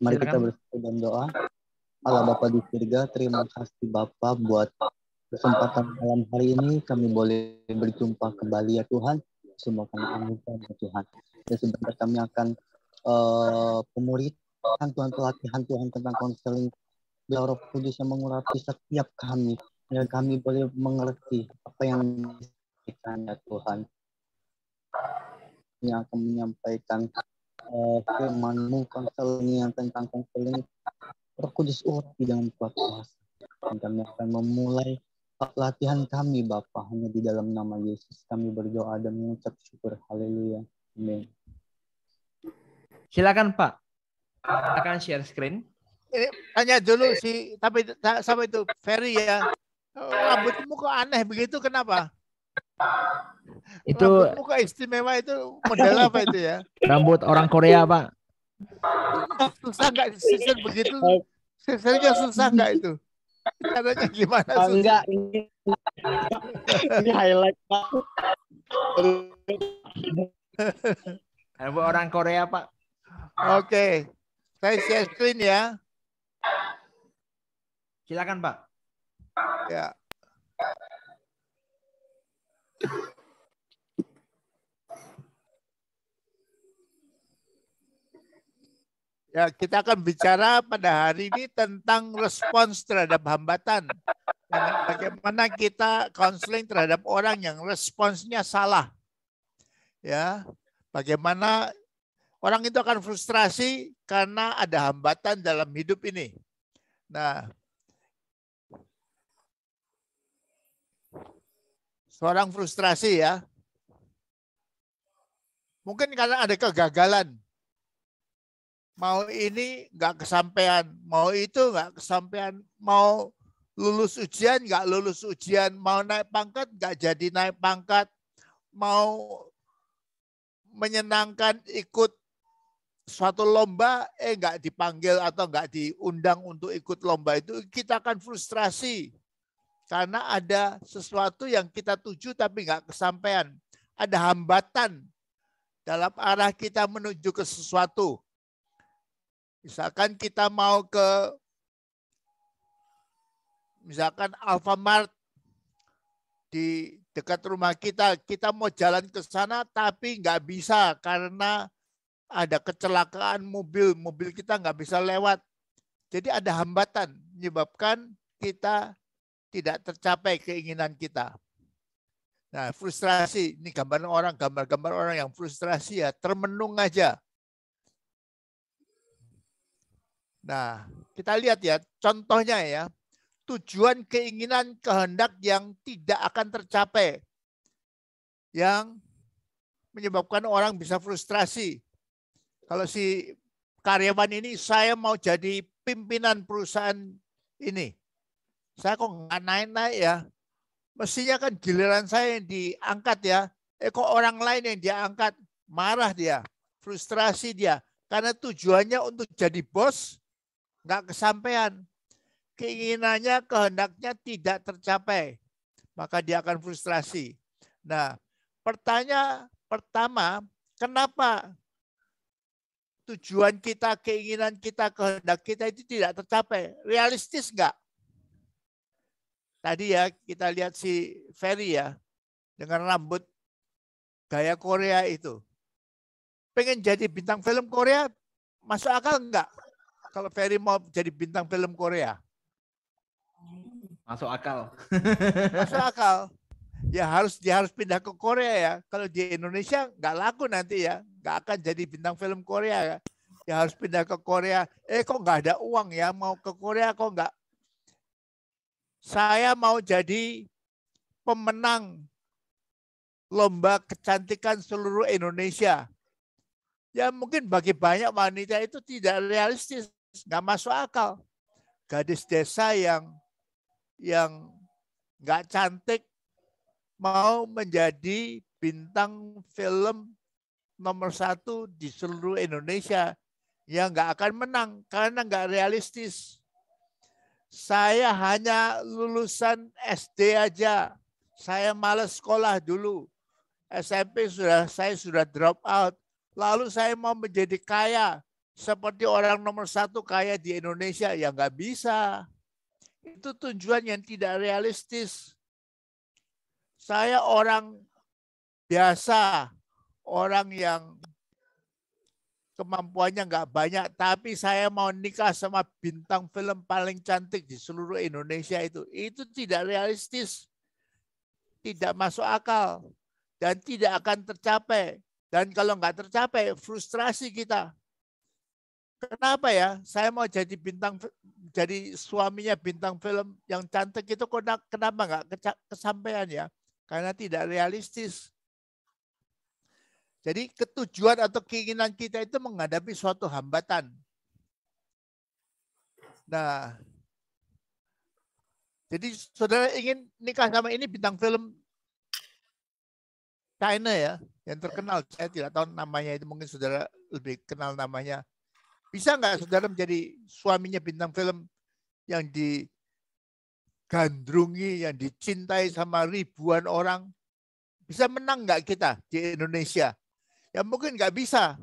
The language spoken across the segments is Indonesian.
Mari kita Silakan. bersatu dan doa. Allah Bapa di surga, terima kasih Bapa buat kesempatan malam hari ini kami boleh berjumpa kembali ya Tuhan. Semua karena anugerah ya Tuhan. Dan sebentar kami akan pemuridan Tuhan, pelatihan Tuhan tentang konseling. Biar Roh Kudus yang mengurapi setiap kami. Biar kami boleh mengerti apa yang disampaikan ya Tuhan. Yang akan menyampaikan firman-Mu, konseling yang tentang konseling. Roh Kudus urapi dengan kuat kuasa. Dan kami akan memulai pelatihan kami Bapa. Hanya di dalam nama Yesus kami berdoa dan mengucap syukur. Haleluya. Amin. Silakan Pak. Akan share screen. Ini tanya dulu tapi sama itu Ferry ya. Rambutmu kok aneh begitu, kenapa? Itu rambutmu kok istimewa, itu model apa itu ya? rambut orang Korea, Pak. Susah nggak sisir begitu? Sisirnya susah nggak itu? Caranya gimana? Enggak, ini highlight. Rambut orang Korea, Pak. Oke, saya share screen ya. Silakan, Pak. Ya. Ya, kita akan bicara pada hari ini tentang respons terhadap hambatan. Bagaimana kita konseling terhadap orang yang responsnya salah. Ya, bagaimana orang itu akan frustrasi karena ada hambatan dalam hidup ini. Nah, seorang frustrasi ya. Mungkin karena ada kegagalan. Mau ini nggak kesampaian, mau itu nggak kesampaian, mau lulus ujian nggak lulus ujian, mau naik pangkat nggak jadi naik pangkat, mau menyenangkan ikut suatu lomba nggak dipanggil atau nggak diundang untuk ikut lomba itu, kita akan frustrasi karena ada sesuatu yang kita tuju tapi nggak kesampaian, ada hambatan dalam arah kita menuju ke sesuatu. Misalkan kita mau ke Alfamart di dekat rumah kita, kita mau jalan ke sana tapi nggak bisa karena ada kecelakaan mobil kita nggak bisa lewat. Jadi ada hambatan menyebabkan kita tidak tercapai keinginan kita. Nah, frustrasi, ini gambar orang yang frustrasi ya, termenung aja. Nah, kita lihat ya, contohnya ya, tujuan, keinginan, kehendak yang tidak akan tercapai, yang menyebabkan orang bisa frustrasi. Kalau si karyawan ini, saya mau jadi pimpinan perusahaan ini, saya kok nggak naik-naik ya, mestinya kan giliran saya yang diangkat ya, kok orang lain yang diangkat, marah dia, frustrasi dia, karena tujuannya untuk jadi bos, nggak kesampaian. Keinginannya, kehendaknya tidak tercapai. Maka dia akan frustrasi. Nah, pertanyaan pertama, kenapa tujuan kita, keinginan kita, kehendak kita itu tidak tercapai? Realistis nggak? Tadi ya, kita lihat si Ferry ya, dengan rambut gaya Korea itu. Pengen jadi bintang film Korea, masuk akal nggak? Kalau Ferry mau jadi bintang film Korea. Masuk akal. Masuk akal. Ya dia harus pindah ke Korea ya. Kalau di Indonesia nggak laku nanti ya. Nggak akan jadi bintang film Korea ya. Ya harus pindah ke Korea. Kok nggak ada uang ya. Mau ke Korea kok nggak. Saya mau jadi pemenang lomba kecantikan seluruh Indonesia. Ya mungkin bagi banyak wanita itu tidak realistis. Nggak masuk akal. Gadis desa yang nggak cantik mau menjadi bintang film nomor 1 di seluruh Indonesia, ya nggak akan menang karena nggak realistis. Saya hanya lulusan SD aja, saya malas sekolah dulu. SMP saya sudah drop out, lalu saya mau menjadi kaya, seperti orang nomor 1 kaya di Indonesia, ya nggak bisa. Itu tujuan yang tidak realistis. Saya orang biasa, orang yang kemampuannya nggak banyak, tapi saya mau nikah sama bintang film paling cantik di seluruh Indonesia itu tidak realistis, tidak masuk akal, dan tidak akan tercapai. Dan kalau nggak tercapai, frustrasi kita. Kenapa ya? Saya mau jadi jadi suaminya bintang film yang cantik itu, kenapa nggak kesampaian ya? Karena tidak realistis. Jadi ketujuan atau keinginan kita itu menghadapi suatu hambatan. Nah, jadi saudara ingin nikah sama ini bintang film China ya, yang terkenal. Saya tidak tahu namanya itu, mungkin saudara lebih kenal namanya. Bisa nggak saudara menjadi suaminya bintang film yang digandrungi, yang dicintai sama ribuan orang? Bisa menang nggak kita di Indonesia? Ya mungkin nggak bisa.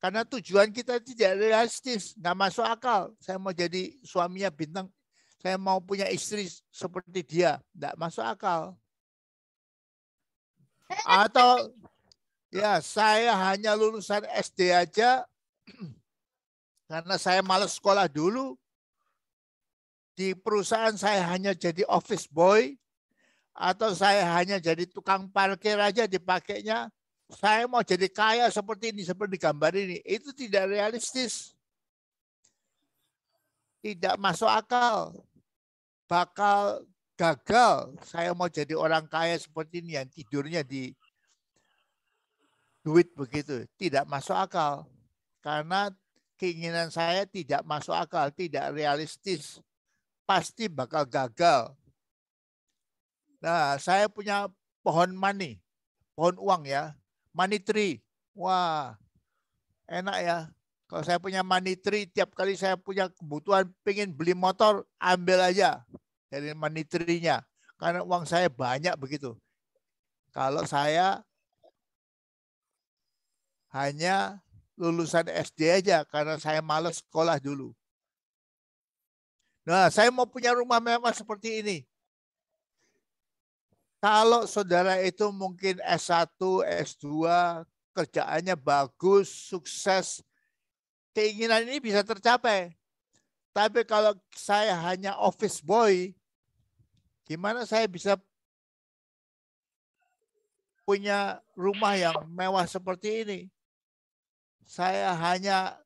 Karena tujuan kita tidak realistis, nggak masuk akal. Saya mau jadi suaminya bintang, saya mau punya istri seperti dia, nggak masuk akal. Atau ya saya hanya lulusan SD aja, karena saya malas sekolah dulu. Di perusahaan saya hanya jadi office boy, atau saya hanya jadi tukang parkir aja dipakainya. Saya mau jadi kaya seperti ini, seperti gambar ini. Itu tidak realistis. Tidak masuk akal. Bakal gagal. Saya mau jadi orang kaya seperti ini yang tidurnya di duit begitu. Tidak masuk akal. Karena keinginan saya tidak masuk akal, tidak realistis. Pasti bakal gagal. Nah, saya punya pohon money, pohon uang ya. Money tree. Wah, enak ya. Kalau saya punya money tree, tiap kali saya punya kebutuhan, pengen beli motor, ambil aja dari money tree-nya. Karena uang saya banyak begitu. Kalau saya hanya lulusan SD aja, karena saya malas sekolah dulu. Nah, saya mau punya rumah mewah seperti ini. Kalau saudara itu mungkin S1, S2, kerjaannya bagus, sukses, keinginan ini bisa tercapai. Tapi kalau saya hanya office boy, gimana saya bisa punya rumah yang mewah seperti ini? Saya hanya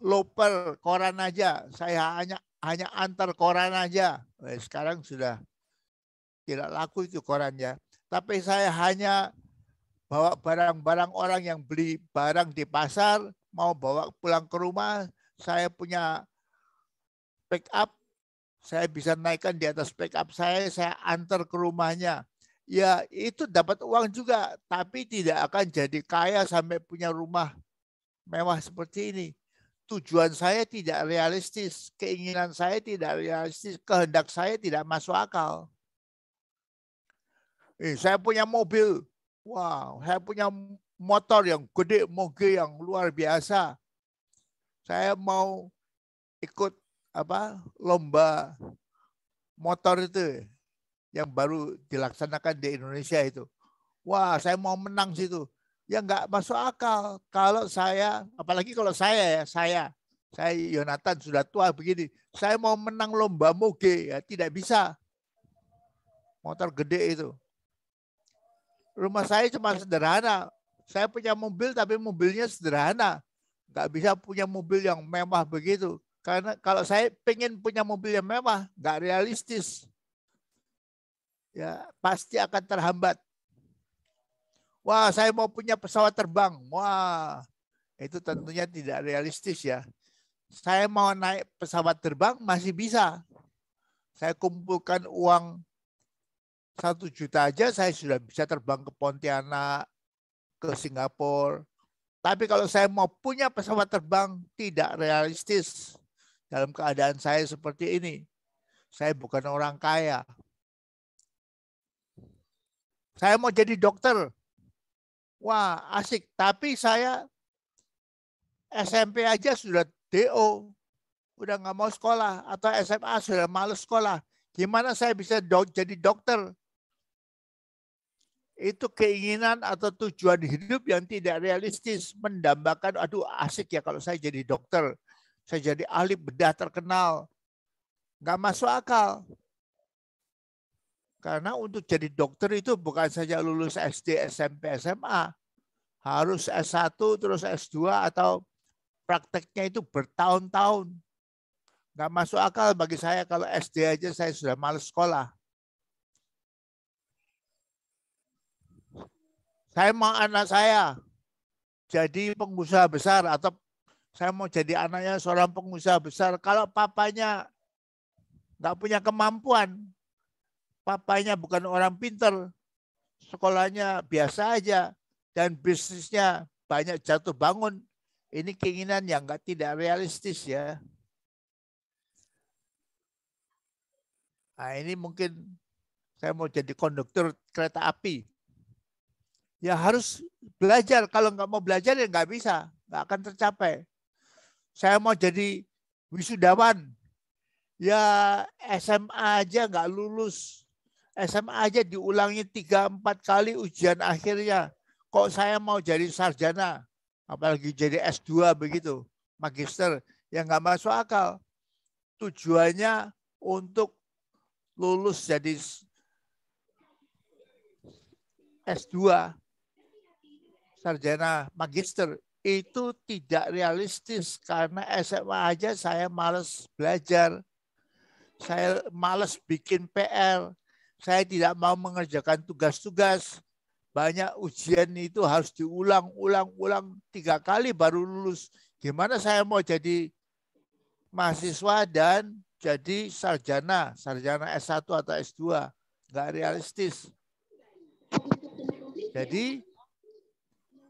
loper koran aja, saya hanya antar koran aja. Sekarang sudah tidak laku itu korannya. Tapi saya hanya bawa barang-barang orang yang beli barang di pasar, mau bawa pulang ke rumah, saya punya pick up, saya bisa naikkan di atas pick up saya antar ke rumahnya. Ya itu dapat uang juga, tapi tidak akan jadi kaya sampai punya rumah mewah seperti ini. Tujuan saya tidak realistis, keinginan saya tidak realistis, kehendak saya tidak masuk akal. Saya punya mobil, wow, saya punya motor yang gede, moge yang luar biasa. Saya mau ikut lomba motor itu yang baru dilaksanakan di Indonesia itu. Wah, saya mau menang situ. Ya nggak masuk akal. Kalau saya, apalagi kalau saya Yonatan sudah tua begini, saya mau menang lomba moge, ya tidak bisa. Motor gede itu. Rumah saya cuma sederhana. Saya punya mobil tapi mobilnya sederhana. Nggak bisa punya mobil yang mewah begitu. Karena kalau saya pengen punya mobil yang mewah, nggak realistis. Ya, pasti akan terhambat. Wah, saya mau punya pesawat terbang. Wah, itu tentunya tidak realistis ya. Saya mau naik pesawat terbang masih bisa. Saya kumpulkan uang 1 juta aja saya sudah bisa terbang ke Pontianak, ke Singapura. Tapi kalau saya mau punya pesawat terbang, tidak realistis dalam keadaan saya seperti ini. Saya bukan orang kaya. Saya mau jadi dokter. Wah, asik. Tapi saya SMP aja sudah DO, udah nggak mau sekolah, atau SMA sudah males sekolah. Gimana saya bisa jadi dokter? Itu keinginan atau tujuan hidup yang tidak realistis, mendambakan, aduh asik ya kalau saya jadi dokter, saya jadi ahli bedah terkenal. Nggak masuk akal. Karena untuk jadi dokter itu bukan saja lulus SD, SMP, SMA. Harus S1 terus S2 atau prakteknya itu bertahun-tahun. Nggak masuk akal bagi saya kalau SD aja saya sudah males sekolah. Saya mau anak saya jadi pengusaha besar atau saya mau jadi anaknya seorang pengusaha besar. Kalau papanya nggak punya kemampuan, papanya bukan orang pinter, sekolahnya biasa aja, dan bisnisnya banyak jatuh bangun, ini keinginan yang tidak realistis ya. Nah ini mungkin saya mau jadi konduktor kereta api. Ya harus belajar. Kalau nggak mau belajar ya nggak bisa. Nggak akan tercapai. Saya mau jadi wisudawan. Ya SMA aja nggak lulus. SMA aja diulangi 3-4 kali ujian akhirnya. Kok saya mau jadi sarjana? Apalagi jadi S2 begitu. Magister. Ya nggak masuk akal. Tujuannya untuk lulus jadi S2. Sarjana magister itu tidak realistis karena SMA aja saya malas belajar, saya malas bikin PR, saya tidak mau mengerjakan tugas-tugas, banyak ujian itu harus diulang 3 kali baru lulus. Gimana saya mau jadi mahasiswa dan jadi sarjana S1 atau S2? Nggak realistis. Jadi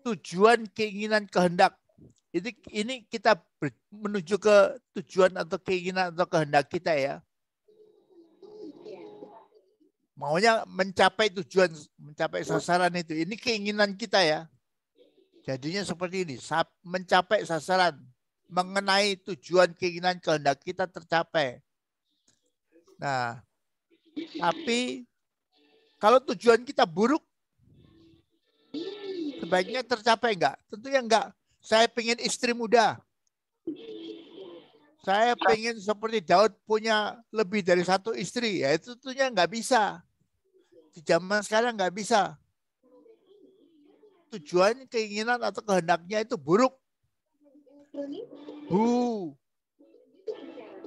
tujuan, keinginan, kehendak. Ini kita menuju ke tujuan atau keinginan atau kehendak kita ya. Maunya mencapai tujuan, mencapai sasaran itu. Ini keinginan kita ya. Jadinya seperti ini, mencapai sasaran, mengenai tujuan, keinginan, kehendak kita tercapai. Nah, tapi kalau tujuan kita buruk, sebaiknya tercapai enggak? Tentunya enggak. Saya pengen istri muda. Saya pengen seperti Daud punya lebih dari 1 istri. Ya itu tentunya enggak bisa. Di zaman sekarang enggak bisa. Tujuan, keinginan atau kehendaknya itu buruk.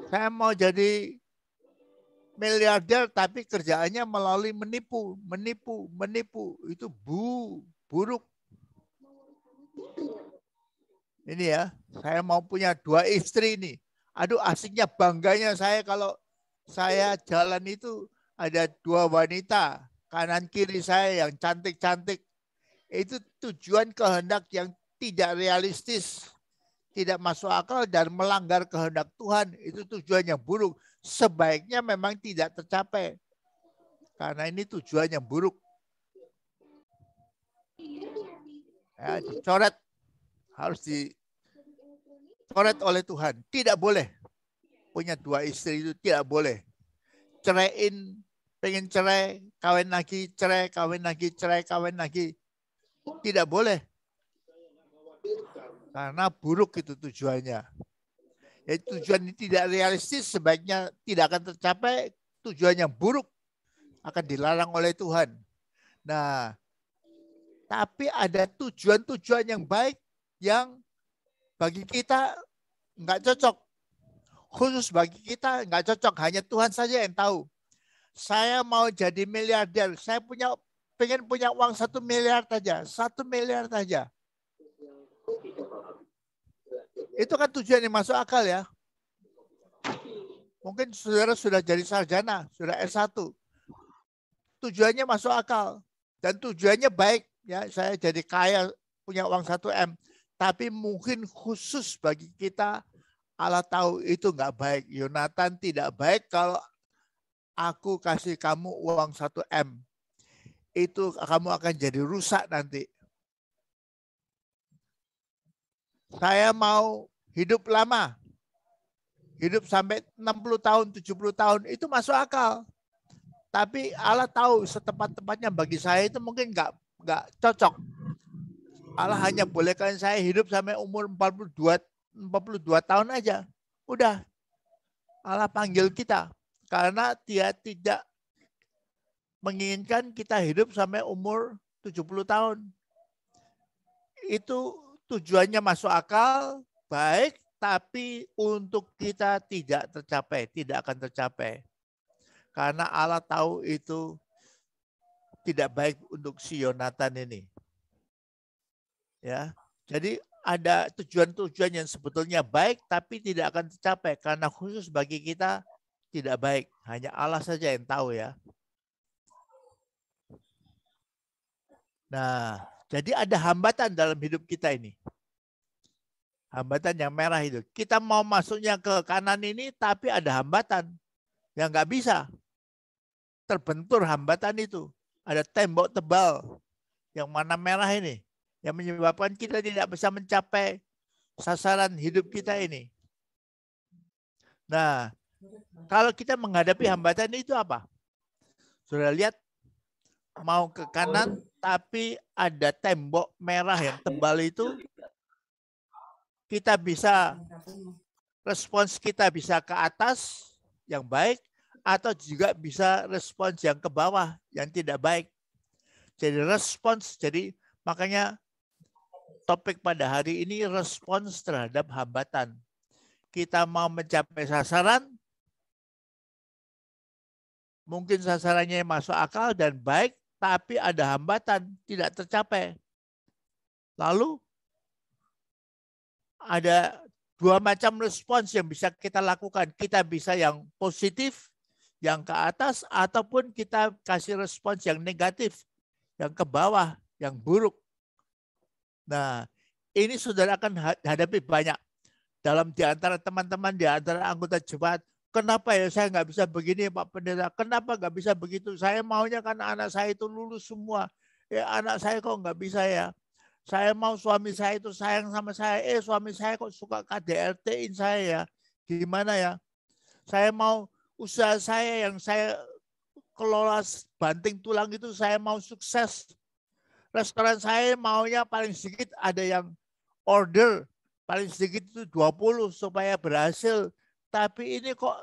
Saya mau jadi miliarder tapi kerjaannya melalui menipu. Itu buruk. Ini ya, saya mau punya 2 istri ini. Aduh asiknya, bangganya saya kalau saya jalan itu ada 2 wanita. Kanan kiri saya yang cantik-cantik. Itu tujuan kehendak yang tidak realistis. Tidak masuk akal dan melanggar kehendak Tuhan. Itu tujuan yang buruk. Sebaiknya memang tidak tercapai. Karena ini tujuan yang buruk. Ya, dicoret. Harus dicoret oleh Tuhan. Tidak boleh. Punya 2 istri itu tidak boleh. Ceraiin, pengen cerai, kawin lagi, cerai, kawin lagi, cerai, kawin lagi. Tidak boleh. Karena buruk itu tujuannya. Ya, tujuan ini tidak realistis, sebaiknya tidak akan tercapai. Tujuan yang buruk akan dilarang oleh Tuhan. Nah, tapi ada tujuan-tujuan yang baik yang bagi kita nggak cocok. Khusus bagi kita nggak cocok. Hanya Tuhan saja yang tahu. Saya mau jadi miliarder. Saya pengen punya uang 1 miliar saja. 1 miliar saja. Itu kan tujuan yang masuk akal ya. Mungkin saudara sudah jadi sarjana, sudah S1. Tujuannya masuk akal. Dan tujuannya baik. Ya, saya jadi kaya, punya uang 1 M. Tapi mungkin khusus bagi kita, Allah tahu itu nggak baik. Yonatan tidak baik kalau aku kasih kamu uang 1 M. Itu kamu akan jadi rusak nanti. saya mau hidup lama, hidup sampai 60 tahun, 70 tahun, itu masuk akal. Tapi Allah tahu setepat-tepatnya bagi saya itu mungkin nggak cocok. Allah hanya bolehkan saya hidup sampai umur 42 tahun aja. Udah. Allah panggil kita karena Dia tidak menginginkan kita hidup sampai umur 70 tahun. Itu tujuannya masuk akal, baik, tapi untuk kita tidak tercapai, tidak akan tercapai. Karena Allah tahu itu tidak baik untuk si Yonatan ini. Ya, jadi ada tujuan-tujuan yang sebetulnya baik tapi tidak akan tercapai karena khusus bagi kita tidak baik. Hanya Allah saja yang tahu ya. Nah, jadi ada hambatan dalam hidup kita ini. Hambatan yang merah itu. Kita mau masuknya ke kanan ini tapi ada hambatan yang nggak bisa. Terbentur hambatan itu. Ada tembok tebal yang warna merah ini. Yang menyebabkan kita tidak bisa mencapai sasaran hidup kita ini. Nah, kalau kita menghadapi hambatan itu apa? Sudah lihat mau ke kanan tapi ada tembok merah yang tebal itu, kita bisa, respons kita bisa ke atas yang baik atau juga bisa respons yang ke bawah yang tidak baik. Jadi respons, jadi makanya topik pada hari ini respons terhadap hambatan. Kita mau mencapai sasaran, mungkin sasarannya masuk akal dan baik, tapi ada hambatan, tidak tercapai. Lalu ada dua macam respons yang bisa kita lakukan. Kita bisa yang positif, yang ke atas, ataupun kita kasih respons yang negatif, yang ke bawah, yang buruk. Nah, ini saudara akan hadapi banyak dalam di antara teman-teman, di antara anggota jemaat. Kenapa ya saya nggak bisa begini Pak Pendeta? Kenapa nggak bisa begitu? Saya maunya kan anak saya itu lulus semua. Ya anak saya kok nggak bisa ya? Saya mau suami saya itu sayang sama saya. Suami saya kok suka KDRT-in saya ya? Gimana ya? Saya mau usaha saya yang saya kelola banting tulang itu saya mau sukses. Restoran saya maunya paling sedikit ada yang order paling sedikit itu 20 supaya berhasil. Tapi ini kok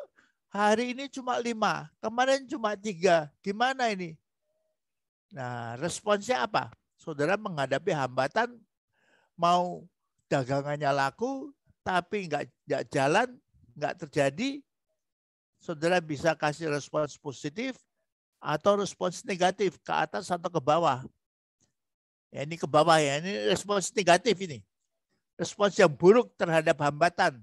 hari ini cuma 5, kemarin cuma 3. Gimana ini? Nah, responsnya apa? Saudara menghadapi hambatan, mau dagangannya laku, tapi nggak jalan, nggak terjadi. Saudara bisa kasih respons positif atau respons negatif ke atas atau ke bawah. Ya, ini ke bawah ya, ini respons negatif ini. Respons yang buruk terhadap hambatan.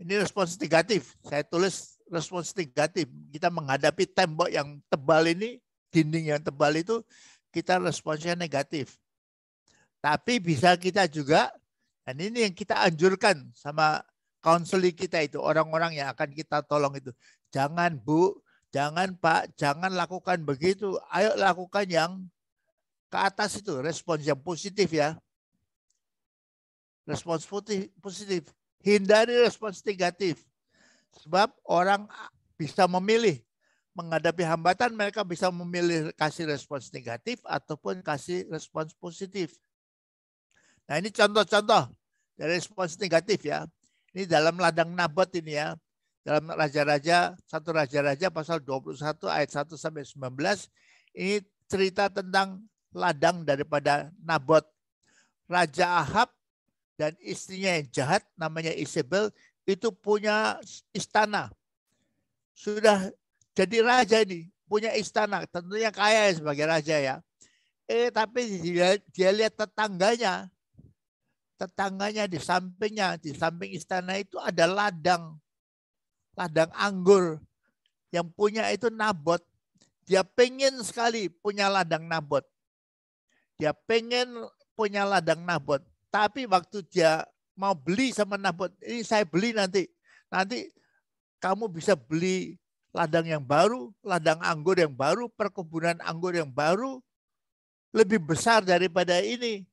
Ini respons negatif. Saya tulis respons negatif. Kita menghadapi tembok yang tebal ini, dinding yang tebal itu, kita responsnya negatif. Tapi bisa kita juga, dan ini yang kita anjurkan sama konseling kita itu, orang-orang yang akan kita tolong itu. Jangan Bu, jangan Pak, jangan lakukan begitu. Ayo lakukan yang ke atas itu, respons yang positif ya. Respons positif. Hindari respons negatif. Sebab orang bisa memilih. Menghadapi hambatan mereka bisa memilih kasih respons negatif ataupun kasih respons positif. Nah ini contoh-contoh dari respons negatif ya. Ini dalam ladang Nabot ini ya. Dalam Raja-Raja, 1 Raja-Raja pasal 21 ayat 1 sampai 19. Ini cerita tentang ladang daripada Nabot. Raja Ahab dan istrinya yang jahat namanya Isabel itu punya istana. Sudah jadi raja ini, punya istana. Tentunya kaya sebagai raja ya. Tapi dia lihat tetangganya. Tetangganya di sampingnya, di samping istana itu ada ladang anggur yang punya itu Nabot. Dia pengen sekali punya ladang Nabot. Dia pengen punya ladang Nabot. Tapi waktu dia mau beli sama Nabot, ini saya beli nanti kamu bisa beli ladang yang baru, ladang anggur yang baru, perkebunan anggur yang baru, lebih besar daripada ini.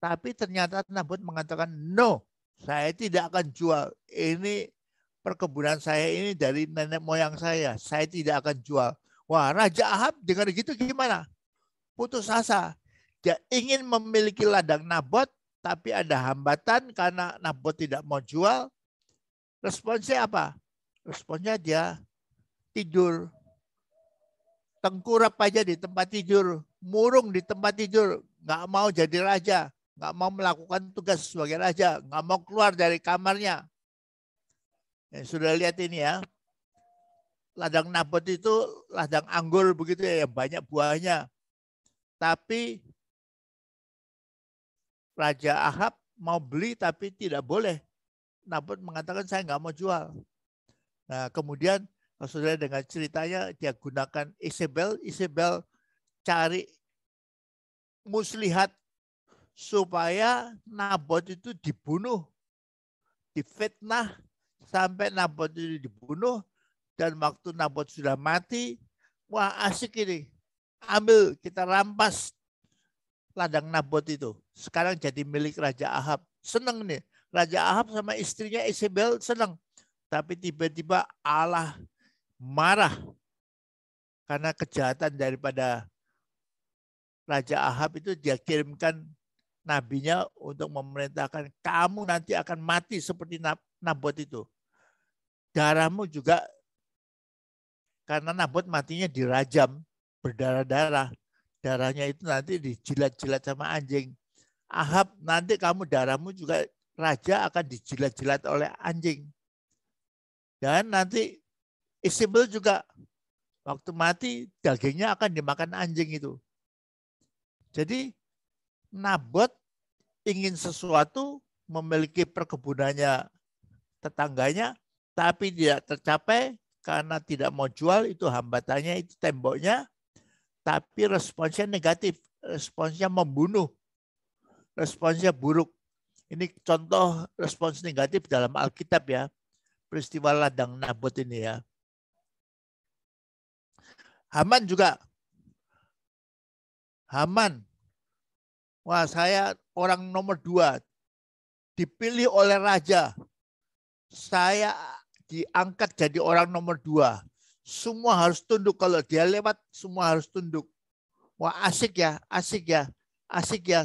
Tapi ternyata Nabot mengatakan, no, saya tidak akan jual. Ini perkebunan saya ini dari nenek moyang saya tidak akan jual. Wah, Raja Ahab dengar gitu gimana? Putus asa. Dia ingin memiliki ladang Nabot, tapi ada hambatan karena Nabot tidak mau jual. Responsnya apa? Responsnya dia tidur. Tengkurap aja di tempat tidur. Murung di tempat tidur. Nggak mau jadi raja. Nggak mau melakukan tugas sebagai raja. Nggak mau keluar dari kamarnya. Ya, sudah lihat ini ya. Ladang Nabot itu ladang anggur begitu ya. Yang banyak buahnya. Tapi Raja Ahab mau beli tapi tidak boleh. Nabot mengatakan saya nggak mau jual. Nah kemudian saudara dengan ceritanya dia gunakan Isabel. Isabel cari muslihat supaya Nabot itu dibunuh. Difitnah sampai Nabot itu dibunuh. Dan waktu Nabot sudah mati, wah asik ini. Ambil, kita rampas ladang Nabot itu. Sekarang jadi milik Raja Ahab. Senang nih. Raja Ahab sama istrinya Isabel senang. Tapi tiba-tiba Allah marah. Karena kejahatan daripada Raja Ahab itu dia kirimkan nabinya untuk memerintahkan kamu nanti akan mati seperti Nabot itu. Darahmu juga, karena Nabot matinya dirajam, berdarah-darah. Darahnya itu nanti dijilat-jilat sama anjing. Ahab, nanti kamu darahmu juga raja akan dijilat-jilat oleh anjing. Dan nanti Isabel juga waktu mati dagingnya akan dimakan anjing itu. Jadi Nabot ingin sesuatu, memiliki perkebunannya tetangganya, tapi tidak tercapai karena tidak mau jual, itu hambatannya, itu temboknya. Tapi responsnya negatif, responsnya membunuh, responsnya buruk. Ini contoh respons negatif dalam Alkitab ya, peristiwa ladang Nabot ini ya. Haman juga. Haman, wah saya orang nomor 2, dipilih oleh raja. Saya diangkat jadi orang nomor 2. Semua harus tunduk, kalau dia lewat semua harus tunduk. Wah asik ya, asik ya, asik ya.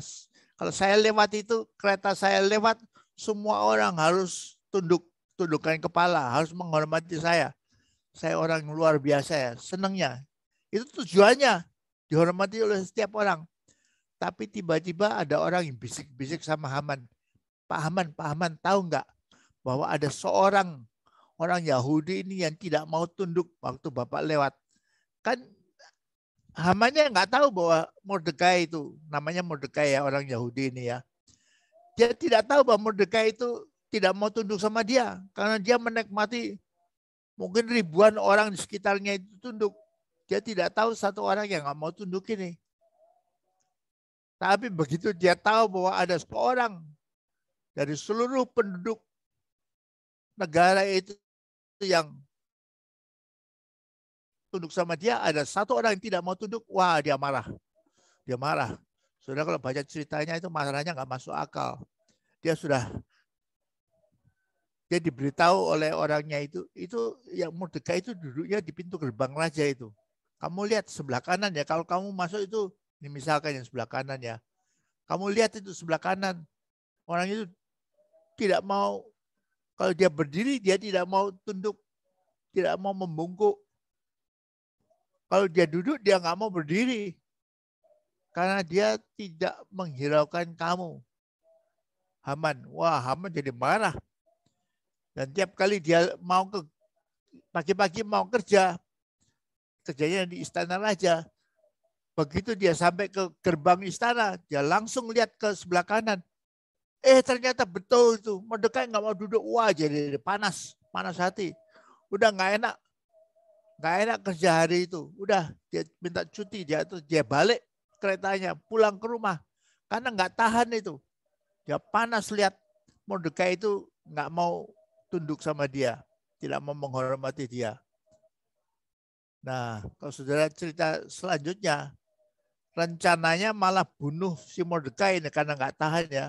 Kalau saya lewat itu, kereta saya lewat, semua orang harus tundukkan kepala, harus menghormati saya. Saya orang luar biasa ya, senangnya. Itu tujuannya, dihormati oleh setiap orang. Tapi tiba-tiba ada orang yang bisik-bisik sama Haman. Pak Haman tahu nggak bahwa ada seorang orang Yahudi ini yang tidak mau tunduk waktu Bapak lewat. Kan Hamannya nggak tahu bahwa Mordekai itu, namanya Mordekai ya, orang Yahudi ini ya. Dia tidak tahu bahwa Mordekai itu tidak mau tunduk sama dia. Karena dia menikmati mungkin ribuan orang di sekitarnya itu tunduk. Dia tidak tahu satu orang yang nggak mau tunduk ini. Tapi begitu dia tahu bahwa ada seorang dari seluruh penduduk negara itu yang tunduk sama dia, ada satu orang yang tidak mau tunduk, wah dia marah. Dia marah. Saudara kalau baca ceritanya itu marahnya nggak masuk akal. Dia diberitahu oleh orangnya itu yang Mordekai itu duduknya di pintu gerbang raja itu. Kamu lihat sebelah kanan ya, kalau kamu masuk itu, ini misalkan yang sebelah kanan ya. Kamu lihat itu sebelah kanan. Orang itu tidak mau, kalau dia berdiri dia tidak mau tunduk, tidak mau membungkuk. Kalau dia duduk dia nggak mau berdiri. Karena dia tidak menghiraukan kamu. Haman, wah Haman jadi marah. Dan tiap kali dia mau pagi-pagi mau kerja, kerjanya di istana raja. Begitu dia sampai ke gerbang istana, dia langsung lihat ke sebelah kanan. Ternyata betul itu, Mordekai nggak mau duduk. Wah jadi panas hati. Udah nggak enak kerja hari itu. Udah dia minta cuti, dia balik keretanya, pulang ke rumah. Karena nggak tahan itu. Dia panas lihat Mordekai itu nggak mau tunduk sama dia, tidak mau menghormati dia. Nah, kalau saudara cerita selanjutnya, rencananya malah bunuh si Mordekai ini karena nggak tahan ya.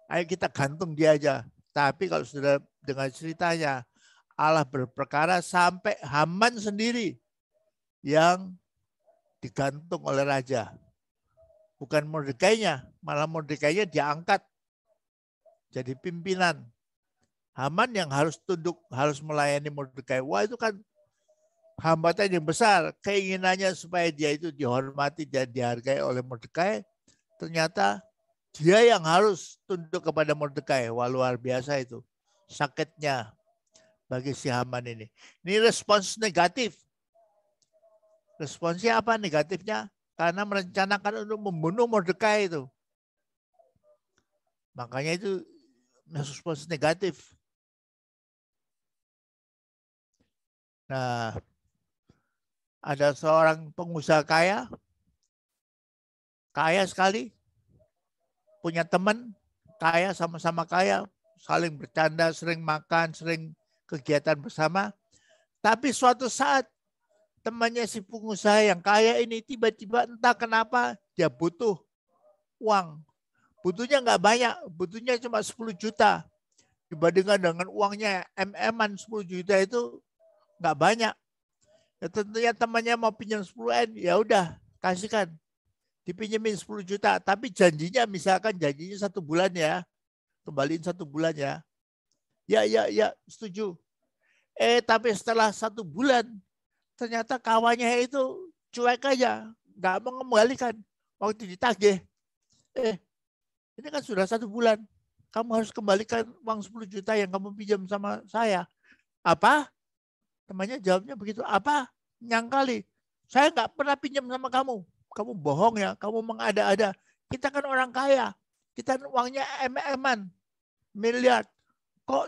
Ayo kita gantung dia aja. Tapi kalau sudah dengar ceritanya, Allah berperkara sampai Haman sendiri yang digantung oleh raja. Bukan Mordekainya, malah Mordekainya diangkat jadi pimpinan. Haman yang harus tunduk, harus melayani Mordekai. Wah, itu kan hambatan yang besar. Keinginannya supaya dia itu dihormati dan dihargai oleh Mordekai. Ternyata dia yang harus tunduk kepada Mordekai. Wah, luar biasa itu. Sakitnya bagi si Haman ini. Ini respons negatif. Responsnya apa negatifnya? Karena merencanakan untuk membunuh Mordekai itu. Makanya itu respons negatif. Nah, ada seorang pengusaha kaya sekali, punya teman kaya, sama-sama kaya, saling bercanda, sering makan, sering kegiatan bersama. Tapi suatu saat temannya si pengusaha yang kaya ini tiba-tiba entah kenapa dia butuh uang. Butuhnya nggak banyak, butuhnya cuma 10 juta. Dibandingkan dengan uangnya MM-an 10 juta itu nggak banyak. Ya, tentunya temannya mau pinjam 10 M, ya udah kasihkan. Dipinjemin 10 juta, tapi janjinya misalkan janjinya 1 bulan ya. Kembaliin 1 bulan ya. Ya, setuju. Tapi setelah 1 bulan, ternyata kawannya itu cuek aja. Nggak mau mengembalikan. Waktu ditagih. Ini kan sudah 1 bulan. Kamu harus kembalikan uang 10 juta yang kamu pinjam sama saya. Apa? Temannya jawabnya begitu. Apa? Nyangkali. Saya nggak pernah pinjam sama kamu. Kamu bohong ya. Kamu mengada-ada. Kita kan orang kaya. Kita uangnya MM-an. Miliar. Kok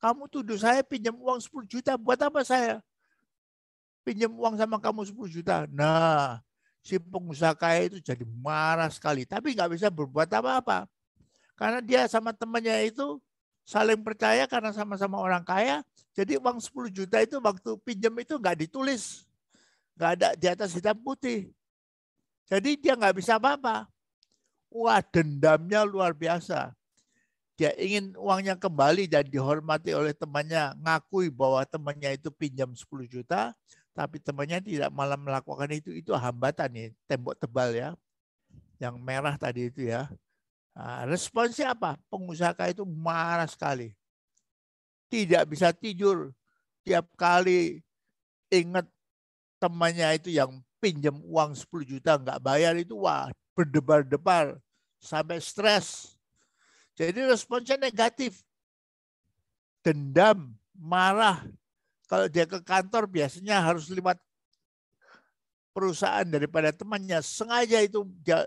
kamu tuduh saya pinjam uang 10 juta? Buat apa saya pinjam uang sama kamu 10 juta? Nah, si pengusaha kaya itu jadi marah sekali. Tapi nggak bisa berbuat apa-apa. Karena dia sama temannya itu saling percaya karena sama-sama orang kaya. Jadi uang 10 juta itu waktu pinjam itu nggak ditulis. Nggak ada di atas hitam putih. Jadi dia nggak bisa apa-apa. Wah, dendamnya luar biasa. Dia ingin uangnya kembali dan dihormati oleh temannya. Ngakui bahwa temannya itu pinjam 10 juta. Tapi temannya tidak malah melakukan itu. Itu hambatan nih, tembok tebal ya. Yang merah tadi itu ya. Nah, responsnya apa? Pengusaha kaya itu marah sekali. Tidak bisa tidur. Tiap kali ingat temannya itu yang pinjam uang 10 juta nggak bayar itu, wah, berdebar-debar sampai stres. Jadi responsnya negatif. Dendam, marah. Kalau dia ke kantor biasanya harus lewat perusahaan daripada temannya. Sengaja itu dia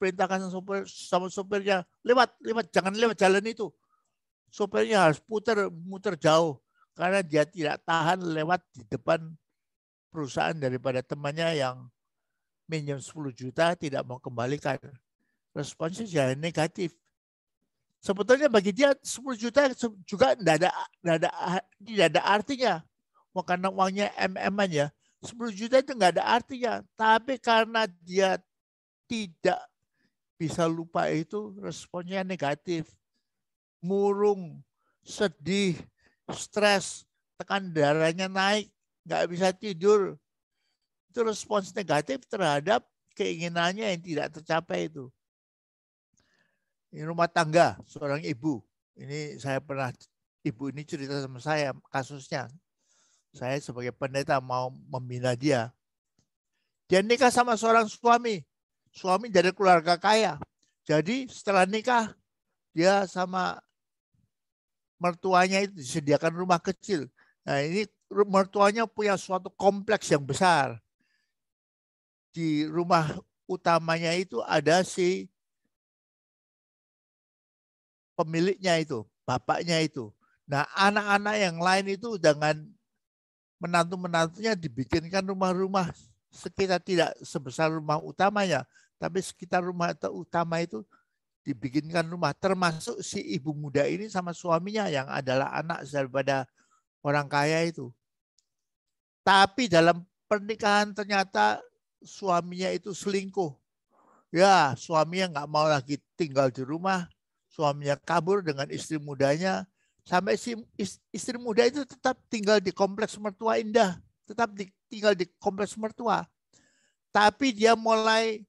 perintahkan sama sopirnya, lewat, jangan lewat jalan itu. Sopirnya harus muter jauh karena dia tidak tahan lewat di depan perusahaan daripada temannya yang minjem 10 juta tidak mau kembalikan. Responsnya jadi negatif. Sebetulnya bagi dia 10 juta juga tidak ada artinya. Karena uangnya MM-an ya. 10 juta itu nggak ada artinya. Tapi karena dia tidak bisa lupa itu, responnya negatif. Murung, sedih, stres, tekan darahnya naik, nggak bisa tidur. Itu respons negatif terhadap keinginannya yang tidak tercapai itu. Ini rumah tangga, seorang ibu. Ini saya pernah, ibu ini cerita sama saya kasusnya. Saya sebagai pendeta mau membina dia. Dia nikah sama seorang suami. Suami dari keluarga kaya. Jadi setelah nikah, dia sama mertuanya itu disediakan rumah kecil. Nah, ini mertuanya punya suatu kompleks yang besar. Di rumah utamanya itu ada si pemiliknya itu, bapaknya itu. Nah, anak-anak yang lain itu dengan menantu-menantunya dibikinkan rumah-rumah sekitar tidak sebesar rumah utamanya, tapi sekitar rumah utama itu dibikinkan rumah, termasuk si ibu muda ini sama suaminya yang adalah anak daripada orang kaya itu. Tapi dalam pernikahan ternyata suaminya itu selingkuh. Ya, suaminya nggak mau lagi tinggal di rumah. Suaminya kabur dengan istri mudanya. Sampai si istri muda itu tetap tinggal di kompleks mertua indah. Tetap tinggal di kompleks mertua. Tapi dia mulai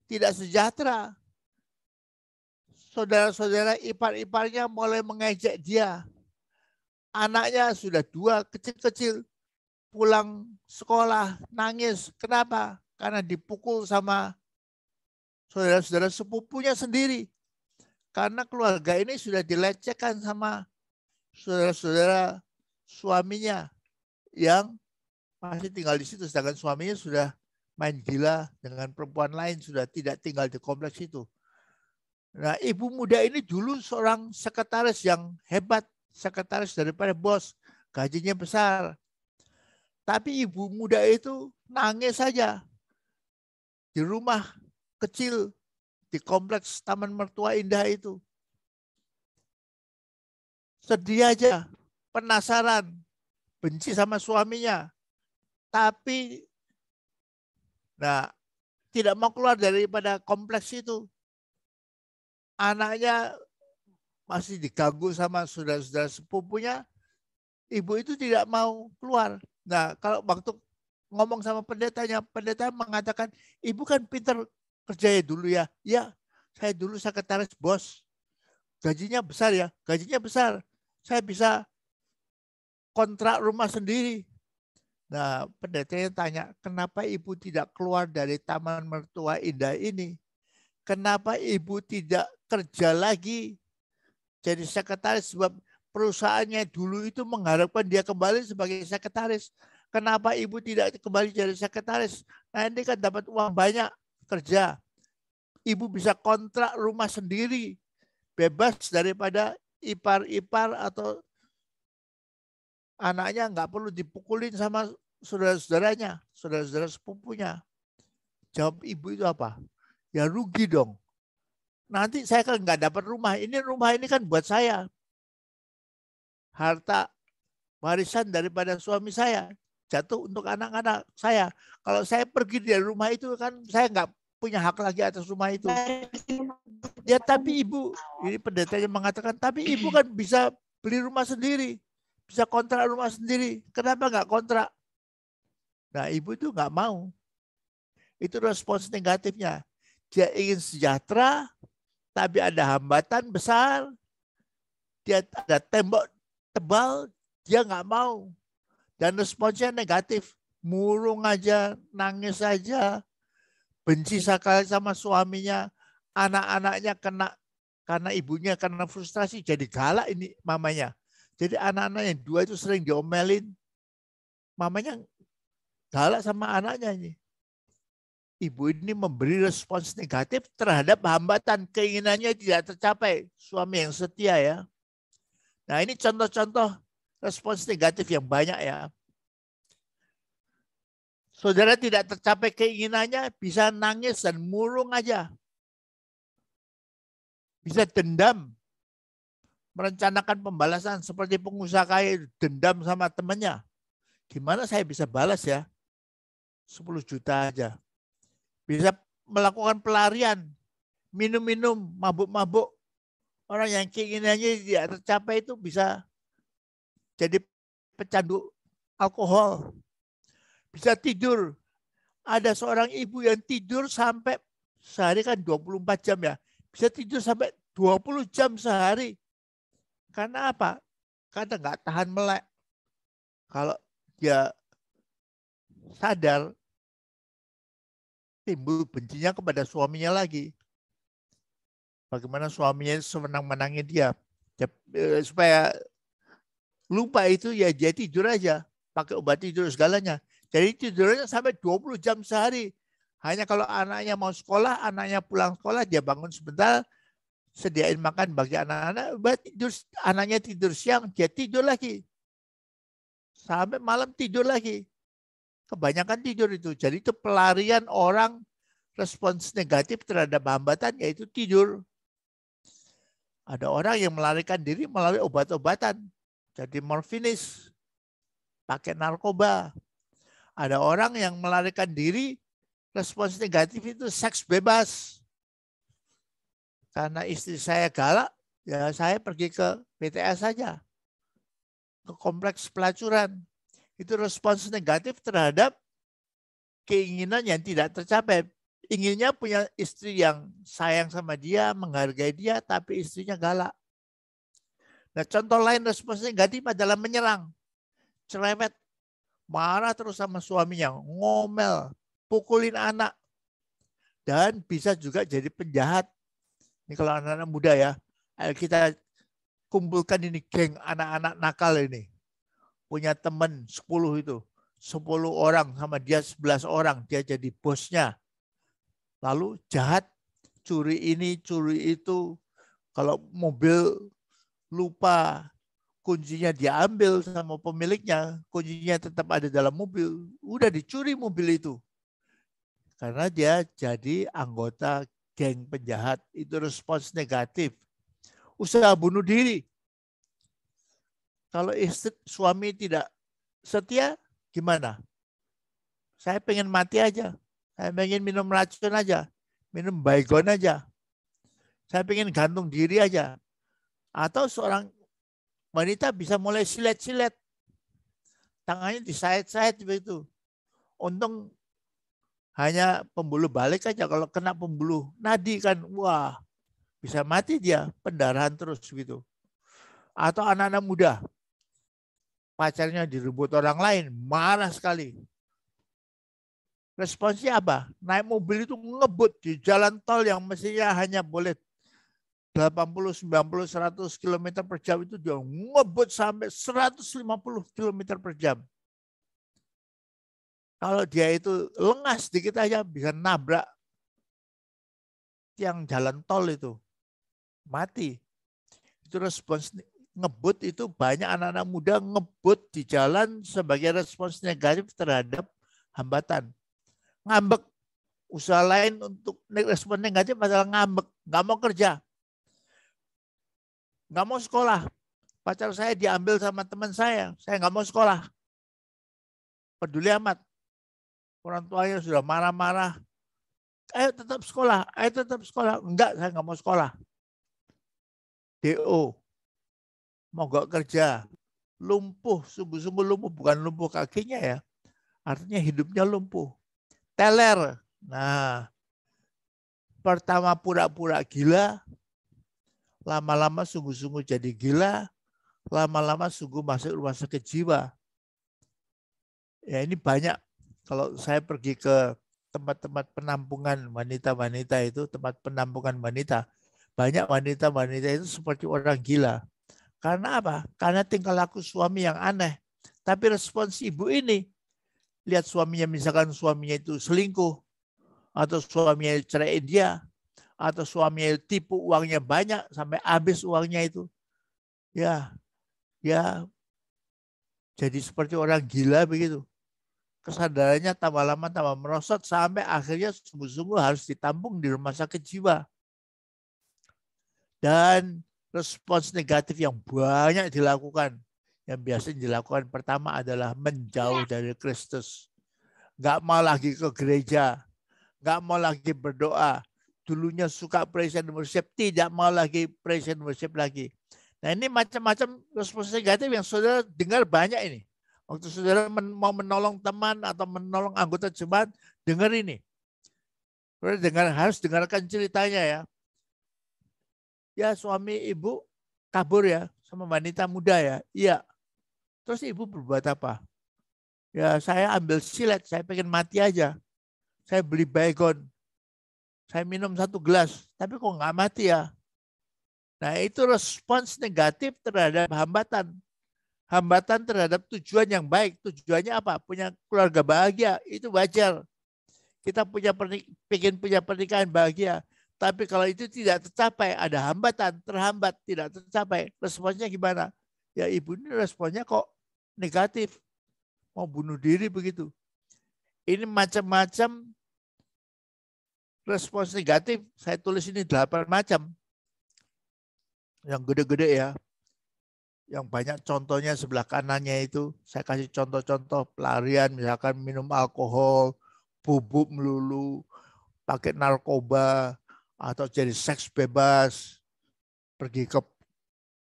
tidak sejahtera. Saudara-saudara ipar-iparnya mulai mengejek dia. Anaknya sudah 2 kecil-kecil. Pulang sekolah nangis. Kenapa? Karena dipukul sama saudara-saudara sepupunya sendiri. Karena keluarga ini sudah dilecehkan sama saudara-saudara suaminya yang masih tinggal di situ. Sedangkan suaminya sudah main gila dengan perempuan lain, sudah tidak tinggal di kompleks itu. Nah, ibu muda ini dulu seorang sekretaris yang hebat, sekretaris daripada bos, gajinya besar. Tapi ibu muda itu nangis saja di rumah kecil di kompleks Taman Mertua Indah itu. Sedih aja, penasaran, benci sama suaminya. Tapi tidak mau keluar daripada kompleks itu. Anaknya masih diganggu sama saudara-saudara sepupunya. Ibu itu tidak mau keluar. Nah, kalau waktu ngomong sama pendetanya, pendeta mengatakan, ibu kan pintar kerjanya dulu ya. Ya, saya dulu sekretaris bos. Gajinya besar ya, gajinya besar. Saya bisa kontrak rumah sendiri. Nah, pendetanya tanya, kenapa ibu tidak keluar dari Taman Mertua Indah ini? Kenapa ibu tidak kerja lagi jadi sekretaris? Sebab perusahaannya dulu itu mengharapkan dia kembali sebagai sekretaris. Kenapa ibu tidak kembali jadi sekretaris? Nah, ini kan dapat uang banyak kerja. Ibu bisa kontrak rumah sendiri. Bebas daripada ipar-ipar atau anaknya nggak perlu dipukulin sama saudara-saudaranya, saudara-saudara sepupunya. Jawab ibu itu apa? Ya rugi dong. Nanti saya kan nggak dapat rumah. Rumah ini kan buat saya. Harta warisan daripada suami saya jatuh untuk anak-anak saya. Kalau saya pergi dari rumah itu kan saya nggak punya hak lagi atas rumah itu. Ya tapi ibu, ini pendetanya mengatakan, tapi ibu kan bisa beli rumah sendiri. Bisa kontrak rumah sendiri. Kenapa nggak kontrak? Nah, ibu itu nggak mau. Itu respons negatifnya. Dia ingin sejahtera, tapi ada hambatan besar. Dia ada tembok tebal, dia nggak mau. Dan responsnya negatif. Murung aja, nangis aja. Benci sekali sama suaminya. Anak-anaknya kena, karena ibunya karena frustrasi, jadi galak ini mamanya. Jadi anak-anak yang 2 itu sering diomelin. Mamanya galak sama anaknya ini. Ibu ini memberi respons negatif terhadap hambatan, keinginannya tidak tercapai. Suami yang setia ya. Nah, ini contoh-contoh respons negatif yang banyak ya. Saudara tidak tercapai keinginannya, bisa nangis dan murung aja. Bisa dendam. Merencanakan pembalasan seperti pengusaha kaya dendam sama temannya. Gimana saya bisa balas ya? 10 juta aja. Bisa melakukan pelarian, minum-minum, mabuk-mabuk. Orang yang keinginannya tidak tercapai itu bisa jadi pecandu alkohol. Bisa tidur. Ada seorang ibu yang tidur sampai sehari kan 24 jam ya. Bisa tidur sampai 20 jam sehari. Karena apa? Karena nggak tahan melek. Kalau dia sadar, timbul bencinya kepada suaminya lagi. Bagaimana suaminya semenang-menangin dia. Supaya lupa itu ya dia tidur aja. Pakai obat tidur segalanya. Jadi tidurnya sampai 20 jam sehari. Hanya kalau anaknya mau sekolah, anaknya pulang sekolah, dia bangun sebentar, sediain makan bagi anak-anak, anaknya tidur siang, dia tidur lagi. Sampai malam tidur lagi. Kebanyakan tidur itu. Jadi itu pelarian orang respons negatif terhadap hambatan, yaitu tidur. Ada orang yang melarikan diri melalui obat-obatan. Jadi morfinis, pakai narkoba. Ada orang yang melarikan diri Respons negatif itu seks bebas. Karena istri saya galak, ya saya pergi ke BTS saja. Ke kompleks pelacuran. Itu respons negatif terhadap keinginan yang tidak tercapai. Inginnya punya istri yang sayang sama dia, menghargai dia, tapi istrinya galak. Nah, contoh lain respons negatif adalah menyerang, cerewet, marah terus sama suaminya, ngomel, pukulin anak, dan bisa juga jadi penjahat. Ini kalau anak-anak muda ya, ayo kita kumpulkan ini geng anak-anak nakal ini. Punya teman 10 itu, 10 orang sama dia 11 orang, dia jadi bosnya. Lalu jahat, curi ini, curi itu. Kalau mobil lupa kuncinya diambil sama pemiliknya, kuncinya tetap ada dalam mobil, udah dicuri mobil itu. Karena dia jadi anggota geng penjahat, itu respons negatif. Usaha bunuh diri. Kalau istri suami tidak setia, gimana? Saya pengen mati aja. Saya pengen minum racun aja. Minum baygon aja. Saya pengen gantung diri aja. Atau seorang wanita bisa mulai silet-silet. Tangannya disayat-sayat begitu. Untung hanya pembuluh balik aja. Kalau kena pembuluh nadi kan, wah, bisa mati dia. Pendarahan terus gitu. Atau anak-anak muda. Pacarnya direbut orang lain. Marah sekali. Responsnya apa? Naik mobil itu ngebut di jalan tol yang mestinya hanya boleh 80, 90, 100 km per jam itu dia ngebut sampai 150 km per jam. Kalau dia itu lengah sedikit aja bisa nabrak tiang jalan tol itu. Mati. Itu respons ngebut itu banyak anak-anak muda ngebut di jalan sebagai respons negatif terhadap hambatan. Ngambek. Usaha lain untuk respon negatif adalah ngambek. Nggak mau kerja. Nggak mau sekolah. Pacar saya diambil sama teman saya nggak mau sekolah. Peduli amat. Orang tuanya sudah marah-marah. Ayo tetap sekolah, ayo tetap sekolah. Enggak, saya nggak mau sekolah. DO. Mogok kerja. Lumpuh, sungguh-sungguh lumpuh. Bukan lumpuh kakinya ya. Artinya hidupnya lumpuh. Teler. Nah, pertama pura-pura gila. Lama-lama sungguh-sungguh jadi gila, lama-lama sungguh masuk rumah sakit jiwa. Ya ini banyak. Kalau saya pergi ke tempat-tempat penampungan wanita-wanita itu, tempat penampungan wanita, banyak wanita-wanita itu seperti orang gila. Karena apa? Karena tingkah laku suami yang aneh. Tapi respons ibu ini, lihat suaminya, misalkan suaminya itu selingkuh, atau suaminya ceraiin dia, atau suaminya tipu uangnya banyak sampai habis uangnya itu, ya jadi seperti orang gila begitu. Kesadarannya tambah lama tambah merosot sampai akhirnya sungguh-sungguh harus ditampung di rumah sakit jiwa. Dan respons negatif yang banyak dilakukan, yang biasanya dilakukan pertama adalah menjauh dari Kristus. Nggak mau lagi ke gereja, nggak mau lagi berdoa. Dulunya suka praise and worship, tidak mau lagi praise and worship lagi. Nah ini macam-macam respons negatif yang saudara dengar banyak ini. Waktu saudara mau menolong teman atau menolong anggota jemaat, dengar ini. Saudara harus dengarkan ceritanya ya. Ya suami ibu kabur ya sama wanita muda ya. Iya. Terus ibu berbuat apa? Ya saya ambil silet, saya pengen mati aja. Saya beli baygon. Saya minum 1 gelas, tapi kok nggak mati ya? Nah itu respons negatif terhadap hambatan. Hambatan terhadap tujuan yang baik. Tujuannya apa? Punya keluarga bahagia, itu wajar. Kita pengen punya pernikahan bahagia. Tapi kalau itu tidak tercapai, ada hambatan, terhambat, tidak tercapai. Responsnya gimana? Ya ibu ini responnya kok negatif. Mau bunuh diri begitu. Ini macam-macam respons negatif, saya tulis ini 8 macam. Yang gede-gede ya. Yang banyak contohnya sebelah kanannya itu. Saya kasih contoh-contoh pelarian, misalkan minum alkohol, bubuk melulu, pakai narkoba, atau jadi seks bebas, pergi ke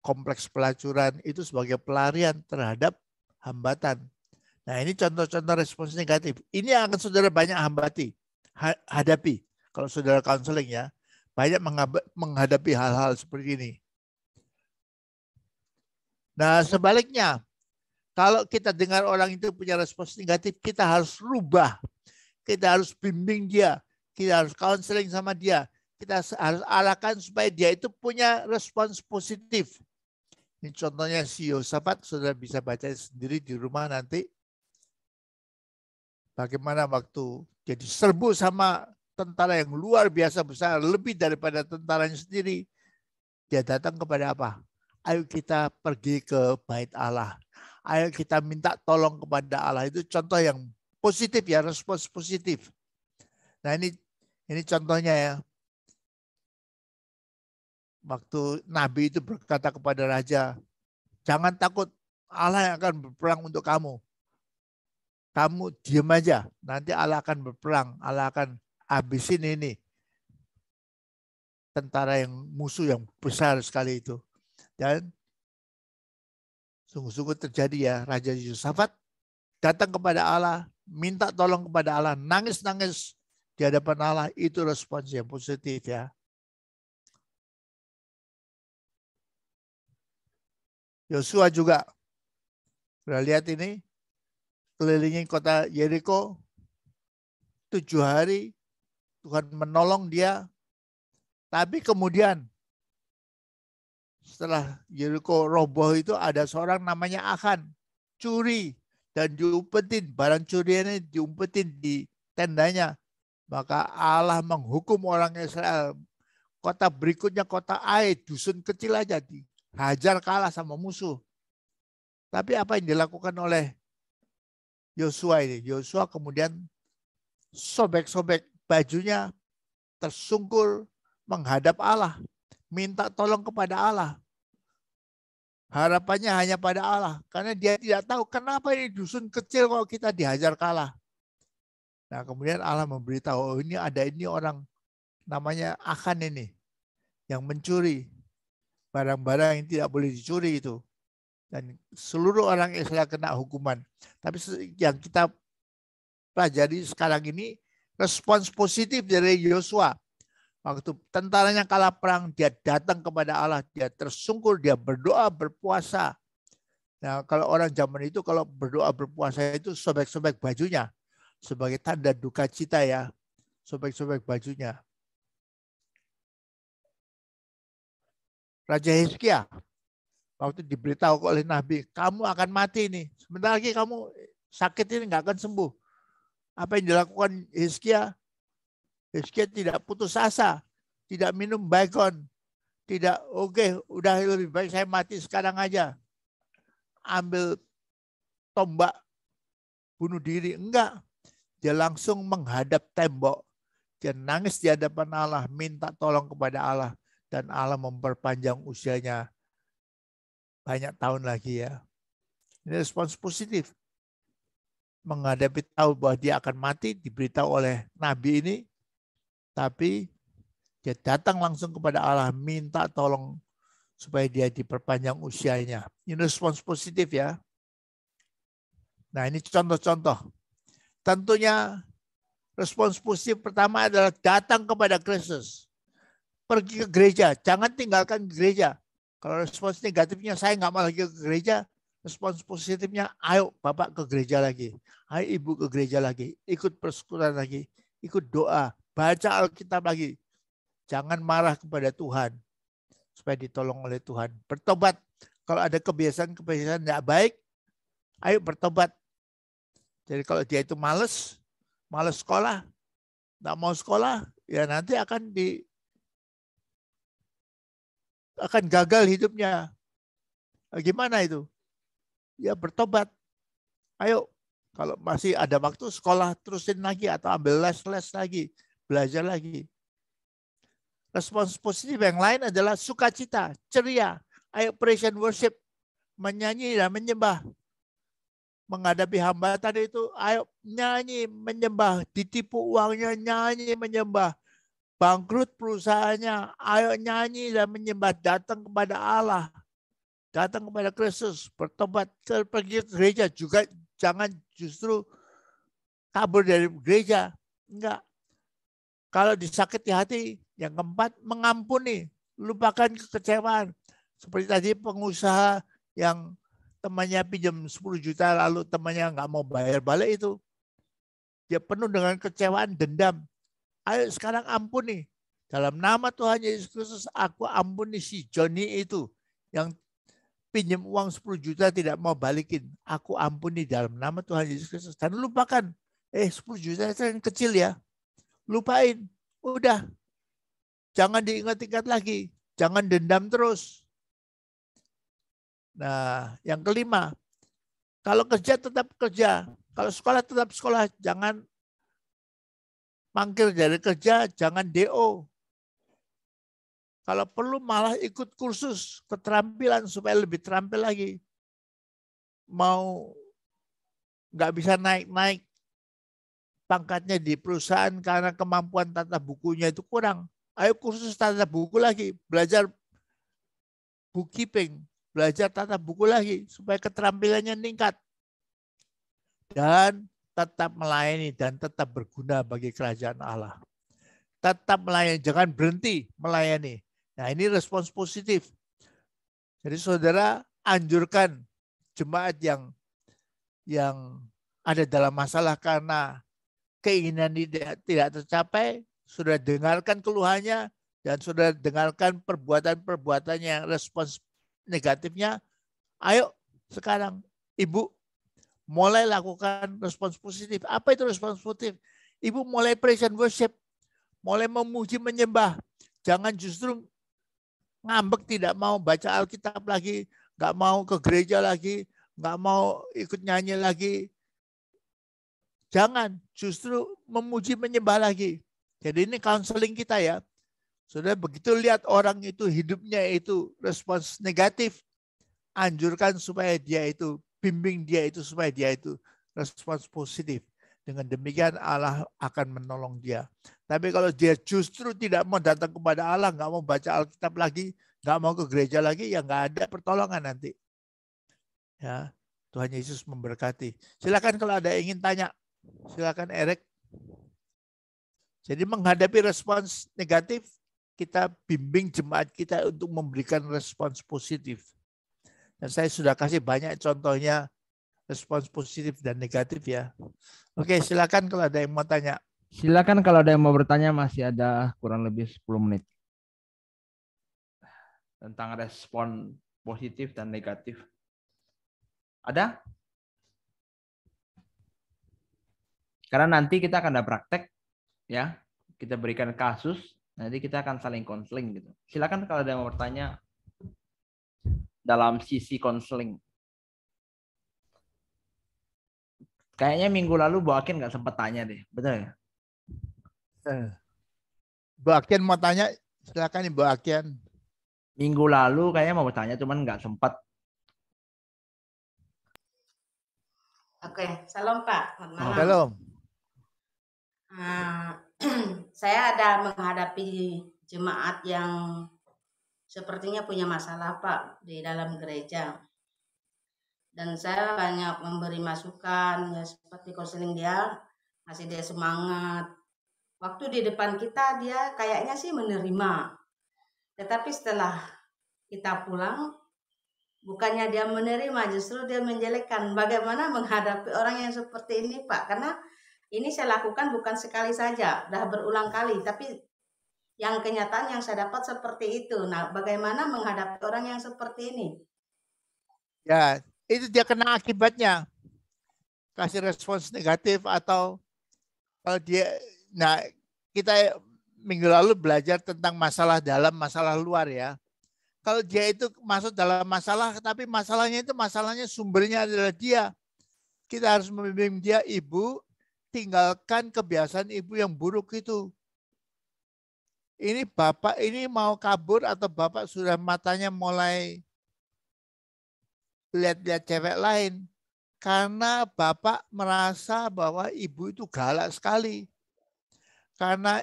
kompleks pelacuran, itu sebagai pelarian terhadap hambatan. Nah, ini contoh-contoh respons negatif. Ini yang akan saudara banyak hadapi. Kalau saudara counseling ya, banyak menghadapi hal-hal seperti ini. Nah, sebaliknya, kalau kita dengar orang itu punya respons negatif, kita harus rubah. Kita harus bimbing dia. Kita harus counseling sama dia. Kita harus arahkan supaya dia itu punya respons positif. Ini contohnya si Yosafat, saudara bisa baca sendiri di rumah nanti. Bagaimana waktu jadi serbu sama tentara yang luar biasa besar, lebih daripada tentaranya sendiri. Dia datang kepada apa? Ayo kita pergi ke bait Allah. Ayo kita minta tolong kepada Allah. Itu contoh yang positif ya, respons positif. Nah ini contohnya ya. Waktu Nabi itu berkata kepada raja, jangan takut, Allah yang akan berperang untuk kamu. Kamu diam aja, nanti Allah akan berperang. Allah akan habisin ini. Tentara yang musuh yang besar sekali itu. Dan sungguh-sungguh terjadi ya, Raja Yosafat datang kepada Allah, minta tolong kepada Allah, nangis-nangis di hadapan Allah. Itu respons yang positif ya. Yosua juga, sudah lihat ini, kelilingi kota Yeriko 7 hari, Tuhan menolong dia. Tapi kemudian setelah Yeriko roboh itu ada seorang namanya Achan, curi dan diumpetin, barang curiannya diumpetin di tendanya. Maka Allah menghukum orang Israel. Kota berikutnya kota Ai, dusun kecil aja, dihajar kalah sama musuh. Tapi apa yang dilakukan oleh Yosua ini? Yosua kemudian sobek-sobek bajunya, tersungkur menghadap Allah, minta tolong kepada Allah. Harapannya hanya pada Allah, karena dia tidak tahu kenapa ini dusun kecil kalau kita dihajar kalah. Nah, kemudian Allah memberitahu, oh, ini orang namanya Achan ini yang mencuri barang-barang yang tidak boleh dicuri itu. Dan seluruh orang Israel kena hukuman. Tapi yang kita pelajari sekarang ini respons positif dari Yosua. Waktu tentaranya kalah perang, dia datang kepada Allah, dia tersungkur, dia berdoa, berpuasa. Nah, kalau orang zaman itu kalau berdoa, berpuasa itu sobek-sobek bajunya sebagai tanda duka cita ya, sobek-sobek bajunya. Raja Hizkia waktu diberitahu oleh Nabi, kamu akan mati nih. Sebentar lagi kamu sakit ini nggak akan sembuh. Apa yang dilakukan Hizkia? Hizkia tidak putus asa, tidak minum baygon, tidak udah lebih baik saya mati sekarang aja. Ambil tombak bunuh diri. Enggak. Dia langsung menghadap tembok. Dia nangis di hadapan Allah, minta tolong kepada Allah. Dan Allah memperpanjang usianya banyak tahun lagi ya. Ini respons positif. Menghadapi tahu bahwa dia akan mati, diberitahu oleh Nabi ini. Tapi dia datang langsung kepada Allah, minta tolong supaya dia diperpanjang usianya. Ini respons positif ya. Nah, ini contoh-contoh. Tentunya respons positif pertama adalah datang kepada Kristus. Pergi ke gereja, jangan tinggalkan gereja. Kalau respons negatifnya saya nggak mau lagi ke gereja, respons positifnya ayo Bapak ke gereja lagi. Ayo Ibu ke gereja lagi, ikut persekutuan lagi, ikut doa, baca Alkitab lagi. Jangan marah kepada Tuhan supaya ditolong oleh Tuhan. Bertobat. Kalau ada kebiasaan-kebiasaan tidak baik, ayo bertobat. Jadi kalau dia itu malas sekolah, tidak mau sekolah, ya nanti akan gagal hidupnya. Gimana itu? Ya bertobat. Ayo, kalau masih ada waktu sekolah terusin lagi atau ambil les lagi, belajar lagi. Respons positif yang lain adalah sukacita, ceria. Ayo praise and worship, menyanyi dan menyembah. menghadapi hambatan itu, ayo nyanyi, menyembah, ditipu uangnya, nyanyi, menyembah, bangkrut perusahaannya, ayo nyanyi dan menyembah, datang kepada Allah, datang kepada Kristus, bertobat, pergi ke gereja juga, jangan justru kabur dari gereja. Enggak. Kalau disakiti hati, yang keempat, mengampuni, lupakan kekecewaan. Seperti tadi pengusaha yang temannya pinjam 10 juta lalu temannya nggak mau bayar balik itu. Dia penuh dengan kecewaan, dendam. Ayo sekarang ampuni. Dalam nama Tuhan Yesus Kristus, aku ampuni si Joni itu yang pinjam uang 10 juta tidak mau balikin. Aku ampuni dalam nama Tuhan Yesus Kristus. Dan lupakan. 10 juta itu yang kecil ya. Lupain. Udah. Jangan diingat-ingat lagi. Jangan dendam terus. Nah, yang kelima. Kalau kerja tetap kerja. Kalau sekolah tetap sekolah. Jangan mangkir dari kerja. Jangan DO. Kalau perlu malah ikut kursus keterampilan supaya lebih terampil lagi. Mau nggak bisa naik-naik pangkatnya di perusahaan karena kemampuan tata bukunya itu kurang. Ayo kursus tata buku lagi, belajar bookkeeping, belajar tata buku lagi supaya keterampilannya meningkat. Dan tetap melayani dan tetap berguna bagi kerajaan Allah. Tetap melayani, jangan berhenti melayani. Nah, ini respons positif. Jadi saudara anjurkan jemaat yang ada dalam masalah karena keinginan tidak tercapai, sudah dengarkan keluhannya dan sudah dengarkan perbuatan-perbuatannya, respons negatifnya. Ayo sekarang Ibu mulai lakukan respons positif. Apa itu respons positif? Ibu mulai praise and worship, mulai memuji menyembah. Jangan justru ngambek, tidak mau baca Alkitab lagi, nggak mau ke gereja lagi, nggak mau ikut nyanyi lagi. Jangan, justru memuji menyembah lagi. Jadi ini counseling kita ya. Saudara begitu lihat orang itu hidupnya itu respons negatif, anjurkan supaya dia itu, bimbing dia itu supaya dia itu respons positif. Dengan demikian Allah akan menolong dia. Tapi kalau dia justru tidak mau datang kepada Allah, nggak mau baca Alkitab lagi, nggak mau ke gereja lagi, ya nggak ada pertolongan nanti. Ya, Tuhan Yesus memberkati. Silakan kalau ada yang ingin tanya, silakan Eric. Jadi menghadapi respons negatif, kita bimbing jemaat kita untuk memberikan respons positif. Dan saya sudah kasih banyak contohnya respons positif dan negatif ya. Oke, silakan kalau ada yang mau tanya. Silakan kalau ada yang mau bertanya, masih ada kurang lebih 10 menit. Tentang respon positif dan negatif. Ada? Karena nanti kita akan ada praktek ya. Kita berikan kasus, nanti kita akan saling konseling gitu. Silakan kalau ada yang mau bertanya dalam sisi konseling. Kayaknya minggu lalu Bu Akin nggak sempat tanya deh, betul ya? Bu Akin mau tanya, silakan Ibu Akin. Minggu lalu kayaknya mau bertanya, cuman nggak sempat. Oke, salam Pak. Selamat malam. Salam. Saya ada menghadapi jemaat yang sepertinya punya masalah Pak di dalam gereja. Dan saya banyak memberi masukan, ya seperti konseling dia, kasih dia semangat. Waktu di depan kita dia kayaknya sih menerima. Tetapi setelah kita pulang, bukannya dia menerima, justru dia menjelekkan. Bagaimana menghadapi orang yang seperti ini Pak? Karena ini saya lakukan bukan sekali saja, sudah berulang kali. Tapi yang kenyataan yang saya dapat seperti itu. Nah, bagaimana menghadapi orang yang seperti ini? Ya, itu dia kena akibatnya. Kasih respons negatif atau kalau dia, nah kita minggu lalu belajar tentang masalah dalam, masalah luar ya. Kalau dia itu masuk dalam masalah, tapi masalahnya itu masalahnya sumbernya adalah dia. Kita harus membimbing dia, Ibu, tinggalkan kebiasaan Ibu yang buruk itu. Ini Bapak ini mau kabur atau Bapak sudah matanya mulai lihat-lihat cewek lain. Karena Bapak merasa bahwa ibu itu galak sekali. Karena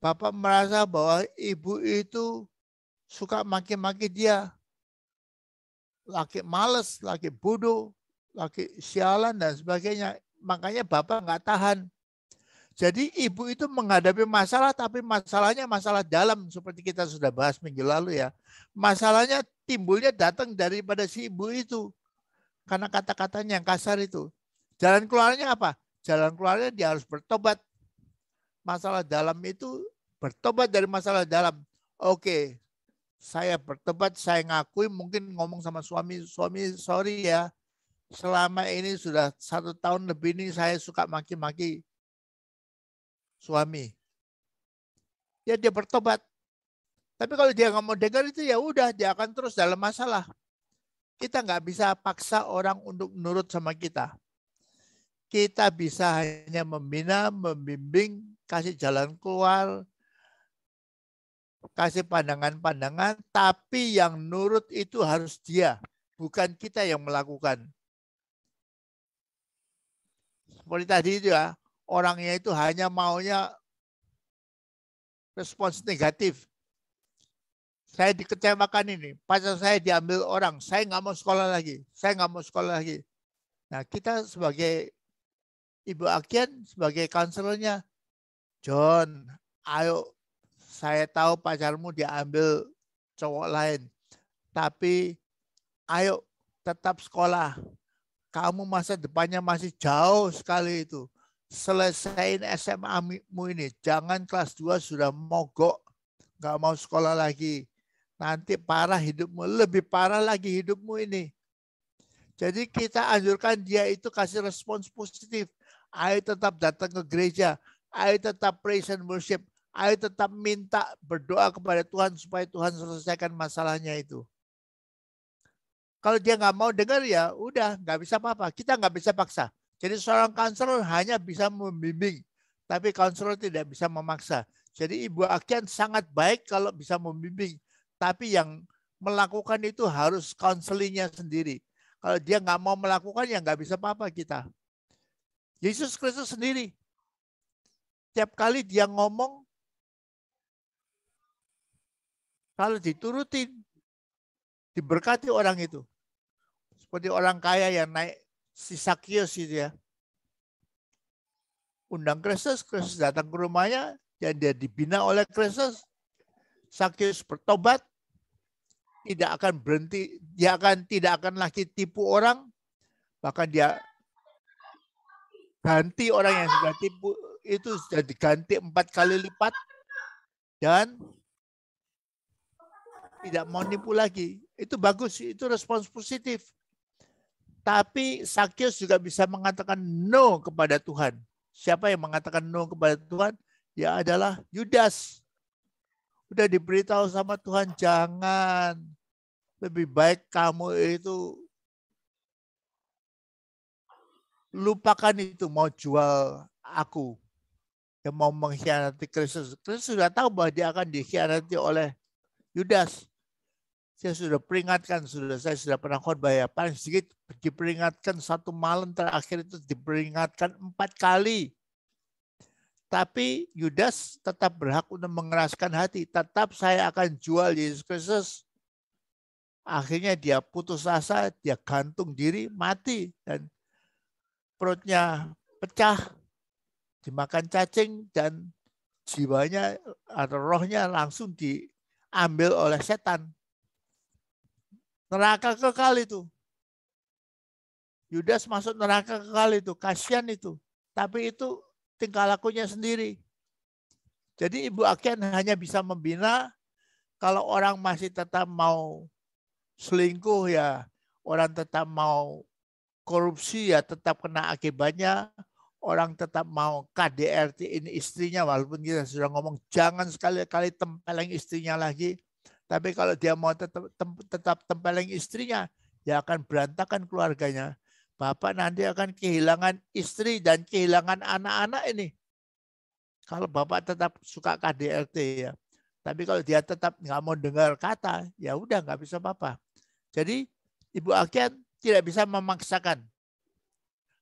Bapak merasa bahwa ibu itu suka maki-maki dia. Laki males, laki bodoh, laki sialan dan sebagainya. Makanya Bapak nggak tahan. Jadi ibu itu menghadapi masalah, tapi masalahnya masalah dalam seperti kita sudah bahas minggu lalu ya. Masalahnya timbulnya datang daripada si ibu itu. Karena kata-katanya yang kasar itu. Jalan keluarnya apa? Jalan keluarnya dia harus bertobat. Masalah dalam itu bertobat dari masalah dalam. Oke, saya bertobat, saya ngakui, mungkin ngomong sama suami, sorry ya. Selama ini sudah 1 tahun lebih ini saya suka maki-maki suami. Ya dia bertobat. Tapi kalau dia nggak mau dengar itu ya udah dia akan terus dalam masalah. Kita nggak bisa paksa orang untuk nurut sama kita. Kita bisa hanya membina, membimbing, kasih jalan keluar, kasih pandangan-pandangan, tapi yang nurut itu harus dia, bukan kita yang melakukan. Seperti tadi itu ya, orangnya itu hanya maunya respons negatif. Saya dikecewakan ini, pacar saya diambil orang, saya nggak mau sekolah lagi, saya nggak mau sekolah lagi. Nah kita sebagai Ibu Akian, sebagai konselornya, John, ayo, saya tahu pacarmu diambil cowok lain, tapi ayo tetap sekolah. Kamu masa depannya masih jauh sekali itu. Selesaiin SMA-mu ini. Jangan kelas 2 sudah mogok. Nggak mau sekolah lagi. Nanti parah hidupmu. Lebih parah lagi hidupmu ini. Jadi kita anjurkan dia itu kasih respons positif. Ayo tetap datang ke gereja. Ayo tetap praise and worship. Ayo tetap minta berdoa kepada Tuhan supaya Tuhan selesaikan masalahnya itu. Kalau dia nggak mau dengar ya udah nggak bisa apa-apa. Kita nggak bisa paksa. Jadi seorang konselor hanya bisa membimbing, tapi konselor tidak bisa memaksa. Jadi Ibu Akian sangat baik kalau bisa membimbing, tapi yang melakukan itu harus konselingnya sendiri. Kalau dia nggak mau melakukan ya nggak bisa apa-apa kita. Yesus Kristus sendiri, tiap kali dia ngomong, kalau diturutin, diberkati orang itu. Seperti orang kaya yang naik si Sakius itu ya. Undang Kristus, Kristus datang ke rumahnya, dan dia dibina oleh Kristus. Sakius bertobat, tidak akan berhenti, dia tidak akan lagi tipu orang, bahkan dia ganti orang yang sudah tipu itu sudah diganti 4 kali lipat dan tidak mau nipu lagi. Itu bagus, itu respons positif. Tapi Sakius juga bisa mengatakan no kepada Tuhan. Siapa yang mengatakan no kepada Tuhan? Ya adalah Yudas. Udah diberitahu sama Tuhan, jangan. Lebih baik kamu itu lupakan itu, mau jual aku. Yang mau mengkhianati Kristus. Kristus sudah tahu bahwa dia akan dikhianati oleh Yudas. Saya sudah peringatkan, saya sudah pernah khotbah ya. Paling sedikit diperingatkan 1 malam terakhir itu diperingatkan 4 kali. Tapi Yudas tetap berhak untuk mengeraskan hati. Tetap saya akan jual Yesus Kristus. Akhirnya dia putus asa, dia gantung diri, mati. Dan perutnya pecah, dimakan cacing, dan jiwanya atau rohnya langsung diambil oleh setan. Neraka kekal itu. Yudas masuk neraka kekal itu. Kasihan itu. Tapi itu tingkah lakunya sendiri. Jadi Ibu Akian hanya bisa membina kalau orang masih tetap mau selingkuh ya. Orang tetap mau korupsi ya tetap kena akibatnya. Orang tetap mau KDRT ini istrinya. Walaupun kita sudah ngomong jangan sekali-kali tempeleng istrinya lagi. Tapi kalau dia mau tetap tempeleng istrinya, dia akan berantakan keluarganya. Bapak nanti akan kehilangan istri dan kehilangan anak-anak ini. Kalau Bapak tetap suka KDRT ya. Tapi kalau dia tetap nggak mau dengar kata, ya udah nggak bisa apa-apa. Jadi Ibu Akian tidak bisa memaksakan.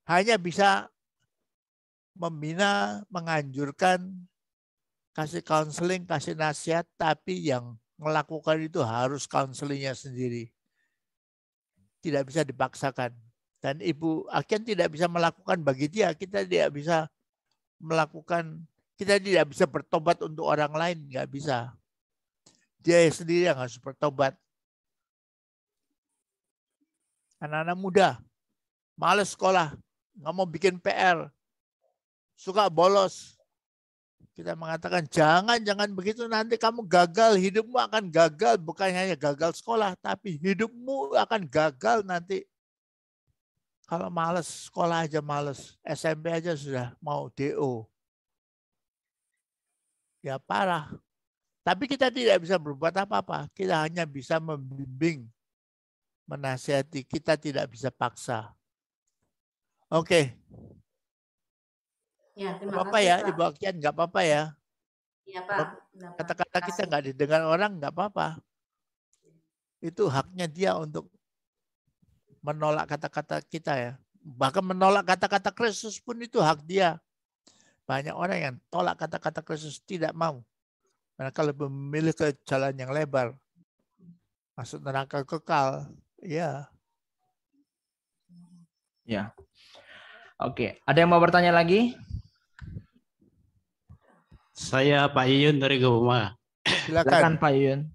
hanya bisa membina, menganjurkan, kasih counseling, kasih nasihat, tapi yang melakukan itu harus counselingnya sendiri. Tidak bisa dipaksakan. Dan Ibu Akian tidak bisa melakukan bagi dia. Kita tidak bisa melakukan, kita tidak bisa bertobat untuk orang lain. Nggak bisa. Dia sendiri yang harus bertobat. Anak-anak muda, malas sekolah, nggak mau bikin PR, suka bolos. Kita mengatakan jangan begitu, nanti kamu gagal, hidupmu akan gagal, bukan hanya gagal sekolah, tapi hidupmu akan gagal nanti. Kalau malas sekolah aja malas, SMP aja sudah mau DO. Ya parah. Tapi kita tidak bisa berbuat apa-apa, kita hanya bisa membimbing, menasihati, kita tidak bisa paksa. Oke. Ya, Nggak terima apa-apa kasih, ya, Pak. Ibu Akian, nggak apa-apa ya. Iya, Pak. Kata-kata kita nggak didengar orang, nggak apa-apa. Itu haknya dia untuk menolak kata-kata kita ya. Bahkan menolak kata-kata Kristus pun itu hak dia. Banyak orang yang tolak kata-kata Kristus, tidak mau. Karena kalau memilih ke jalan yang lebar, masuk neraka kekal, ya. Ya. Oke, ada yang mau bertanya lagi? Saya Pak Iyun dari Guma. Silakan Pak Yun.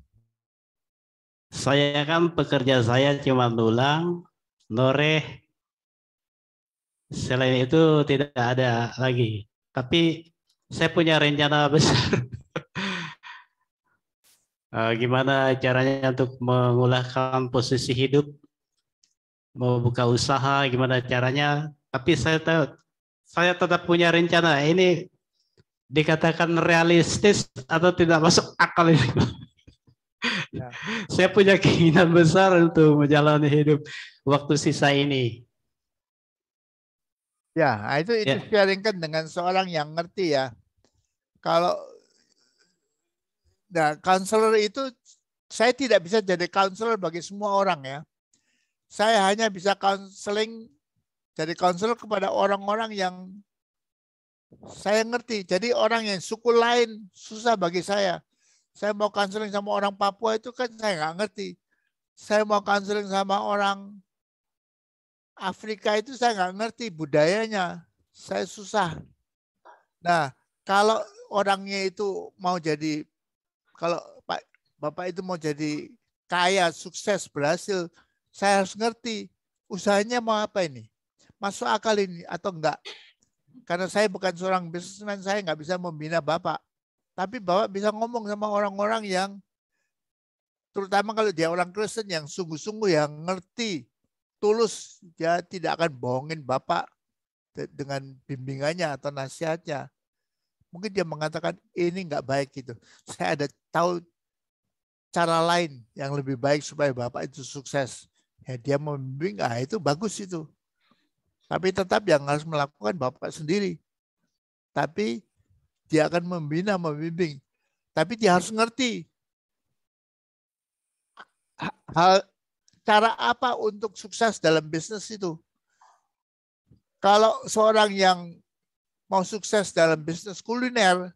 Saya kan pekerja saya cuma tulang, noreh. Selain itu tidak ada lagi. Tapi saya punya rencana besar. Gimana caranya untuk mengulahkan posisi hidup, mau buka usaha, gimana caranya? Tapi saya tetap punya rencana. Ini dikatakan realistis atau tidak masuk akal ini. Ya. Saya punya keinginan besar untuk menjalani hidup waktu sisa ini. Ya, itu sharingkan dengan seorang yang ngerti ya. Kalau counselor itu, saya tidak bisa jadi counselor bagi semua orang ya. Saya hanya bisa jadi counselor kepada orang-orang yang saya ngerti. Jadi orang yang suku lain susah bagi saya. Saya mau counseling sama orang Papua itu kan saya nggak ngerti. Saya mau counseling sama orang Afrika itu saya nggak ngerti budayanya. Saya susah. Nah, kalau orangnya itu mau jadi, kalau Bapak itu mau jadi kaya, sukses, berhasil, saya harus ngerti usahanya mau apa ini. Masuk akal ini atau enggak. Karena saya bukan seorang bisnismen, saya nggak bisa membina Bapak. Tapi Bapak bisa ngomong sama orang-orang yang, terutama kalau dia orang Kristen yang sungguh-sungguh, yang ngerti, tulus, dia tidak akan bohongin Bapak dengan bimbingannya atau nasihatnya. Mungkin dia mengatakan ini nggak baik gitu. Saya ada tahu cara lain yang lebih baik supaya Bapak itu sukses. Ya, dia membimbing, itu bagus itu. Tapi tetap yang harus melakukan Bapak sendiri. Tapi dia akan membina, membimbing. Tapi dia harus ngerti cara apa untuk sukses dalam bisnis itu. Kalau seorang yang mau sukses dalam bisnis kuliner,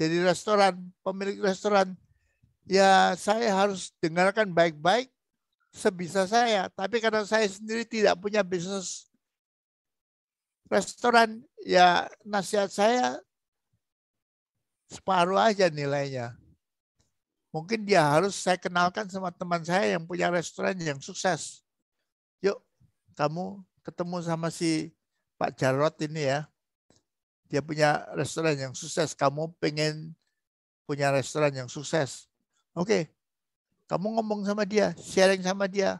jadi restoran, pemilik restoran, ya saya harus dengarkan baik-baik sebisa saya. Tapi karena saya sendiri tidak punya bisnis restoran, ya nasihat saya separuh aja nilainya. Mungkin dia harus saya kenalkan sama teman saya yang punya restoran yang sukses. Yuk, kamu ketemu sama si Pak Jarot ini ya. Dia punya restoran yang sukses. Kamu pengen punya restoran yang sukses. Oke, kamu ngomong sama dia, sharing sama dia.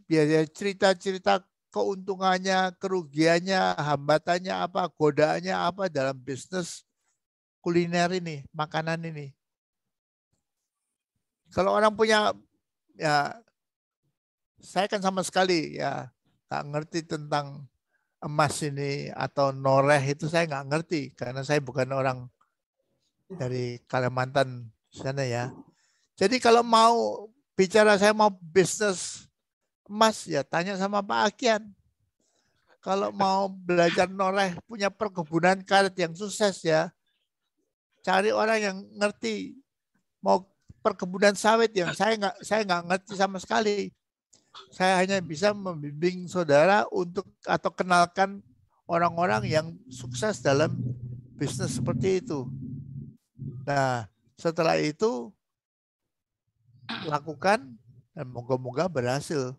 Biar dia cerita-cerita keuntungannya, kerugiannya, hambatannya apa, godaannya apa dalam bisnis kuliner ini, makanan ini. Kalau orang punya, ya saya kan sama sekali ya nggak ngerti tentang emas ini atau noreh itu, saya nggak ngerti karena saya bukan orang dari Kalimantan sana ya. Jadi kalau mau bicara saya mau bisnis emas, ya tanya sama Pak Akian. kalau mau belajar noleh punya perkebunan karet yang sukses ya, cari orang yang ngerti. Mau perkebunan sawit yang saya nggak ngerti sama sekali. Saya hanya bisa membimbing saudara untuk atau kenalkan orang-orang yang sukses dalam bisnis seperti itu. Nah, setelah itu lakukan dan moga-moga berhasil.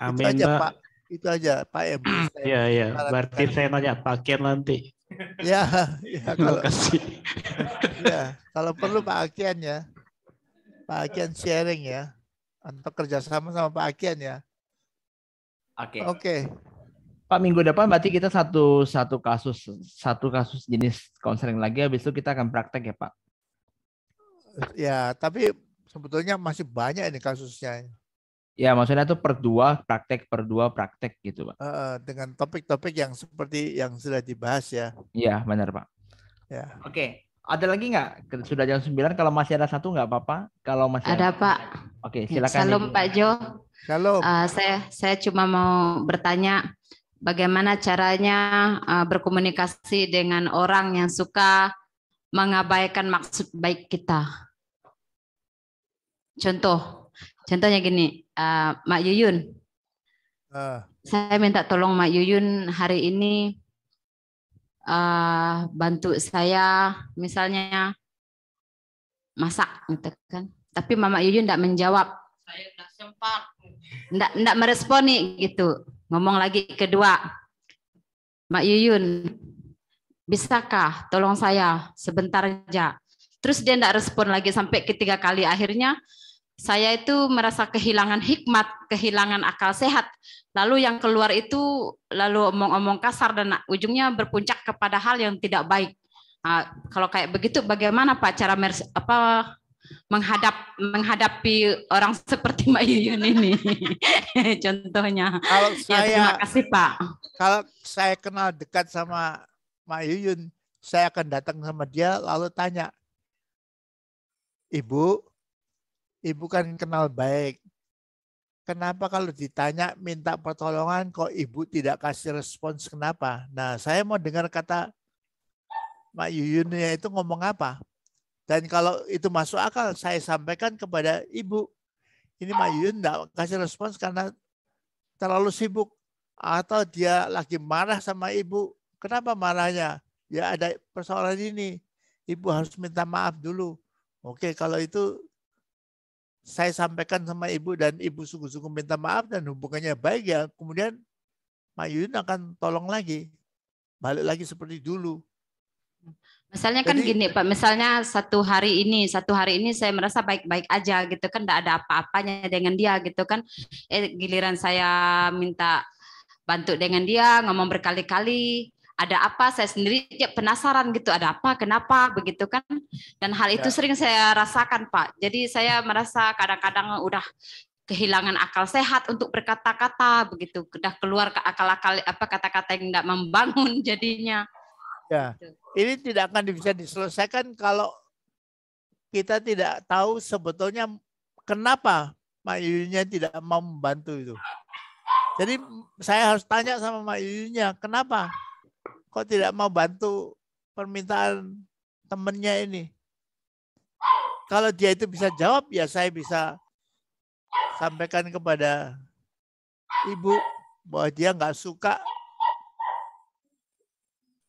Amin, itu aja Pak. Pak. Itu aja Pak yang bisa saya Ya, ya. sarankan. Berarti saya nanya Pak Kian nanti. Ya, Terima kasih. kalau perlu Pak Akian ya. Pak Akian sharing ya. Atau kerjasama sama Pak Akian ya. Oke. Oke. Pak, minggu depan berarti kita satu kasus jenis konseling lagi, habis itu kita akan praktek ya Pak. Ya, tapi sebetulnya masih banyak ini kasusnya. Ya, maksudnya itu per dua praktek gitu Pak. Dengan topik-topik yang seperti yang sudah dibahas ya. Iya, benar Pak. Ya. Oke, ada lagi nggak? Sudah jam 9, kalau masih ada satu nggak apa-apa. Kalau masih Ada Pak. Oke, silakan. Salam Ibu. Pak Jo. Shalom. Saya cuma mau bertanya bagaimana caranya berkomunikasi dengan orang yang suka mengabaikan maksud baik kita. Contohnya gini, Mak Yuyun. Saya minta tolong Mak Yuyun hari ini bantu saya misalnya masak gitu kan. Tapi Mama Yuyun tidak menjawab. Saya sudah sempat. Tidak meresponi gitu. Ngomong lagi kedua. Mak Yuyun, bisakah tolong saya sebentar aja. Terus dia tidak respon lagi sampai ketiga kali. Akhirnya saya itu merasa kehilangan hikmat, kehilangan akal sehat. Lalu yang keluar itu lalu omong-omong kasar dan ujungnya berpuncak kepada hal yang tidak baik. Kalau kayak begitu bagaimana Pak cara menghadapi orang seperti Mbak Yuyun ini? Contohnya. Kalau terima kasih Pak. Kalau saya kenal dekat sama Mbak Yuyun, saya akan datang sama dia lalu tanya, Ibu kan kenal baik. Kenapa kalau ditanya minta pertolongan kok Ibu tidak kasih respons, kenapa? Nah, saya mau dengar kata Mbak Yuyunnya itu ngomong apa. Dan kalau itu masuk akal, saya sampaikan kepada Ibu. Ini Mbak Yuyun tidak kasih respons karena terlalu sibuk. Atau dia lagi marah sama Ibu. Kenapa marahnya? Ya ada persoalan ini. Ibu harus minta maaf dulu. Oke, kalau itu saya sampaikan sama Ibu dan Ibu sungguh-sungguh minta maaf dan hubungannya baik ya. Kemudian Mbak Yuyun akan tolong lagi. Balik lagi seperti dulu. Misalnya kan gini Pak, misalnya satu hari ini saya merasa baik-baik aja gitu kan, tidak ada apa-apanya dengan dia gitu kan. Giliran saya minta bantu dengan dia, ngomong berkali-kali, ada apa, saya sendiri penasaran gitu, ada apa, kenapa, begitu kan. Dan hal itu sering saya rasakan Pak. Jadi saya merasa kadang-kadang udah kehilangan akal sehat untuk berkata-kata begitu, udah keluar ke akal-akal kata-kata yang tidak membangun jadinya. Ya, ini tidak akan bisa diselesaikan kalau kita tidak tahu sebetulnya kenapa Mbak Yuyunnya tidak mau membantu itu. Jadi saya harus tanya sama Mbak Yuyunnya, kenapa kok tidak mau bantu permintaan temannya ini? Kalau dia itu bisa jawab, ya saya bisa sampaikan kepada Ibu bahwa dia nggak suka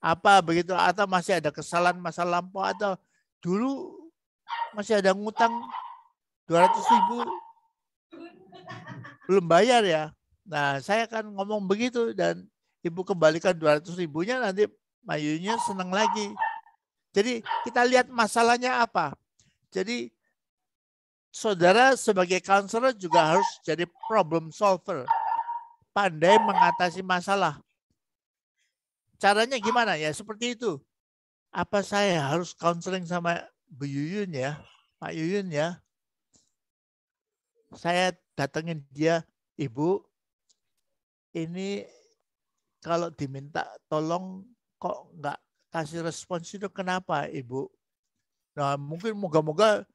apa begitu, atau masih ada kesalahan masa lampau, atau dulu masih ada ngutang 200.000 belum bayar ya. Nah, saya akan ngomong begitu dan Ibu kembalikan 200.000-nya, nanti Mayunya senang lagi. Jadi kita lihat masalahnya apa. Jadi saudara sebagai counselor juga harus jadi problem solver. Pandai mengatasi masalah. Caranya gimana ya? Seperti itu. Apa saya harus counseling sama Bu Yuyun ya? Pak Yuyun ya? Saya datengin dia, Ibu, ini kalau diminta tolong kok nggak kasih respons itu kenapa Ibu? Nah mungkin moga-moga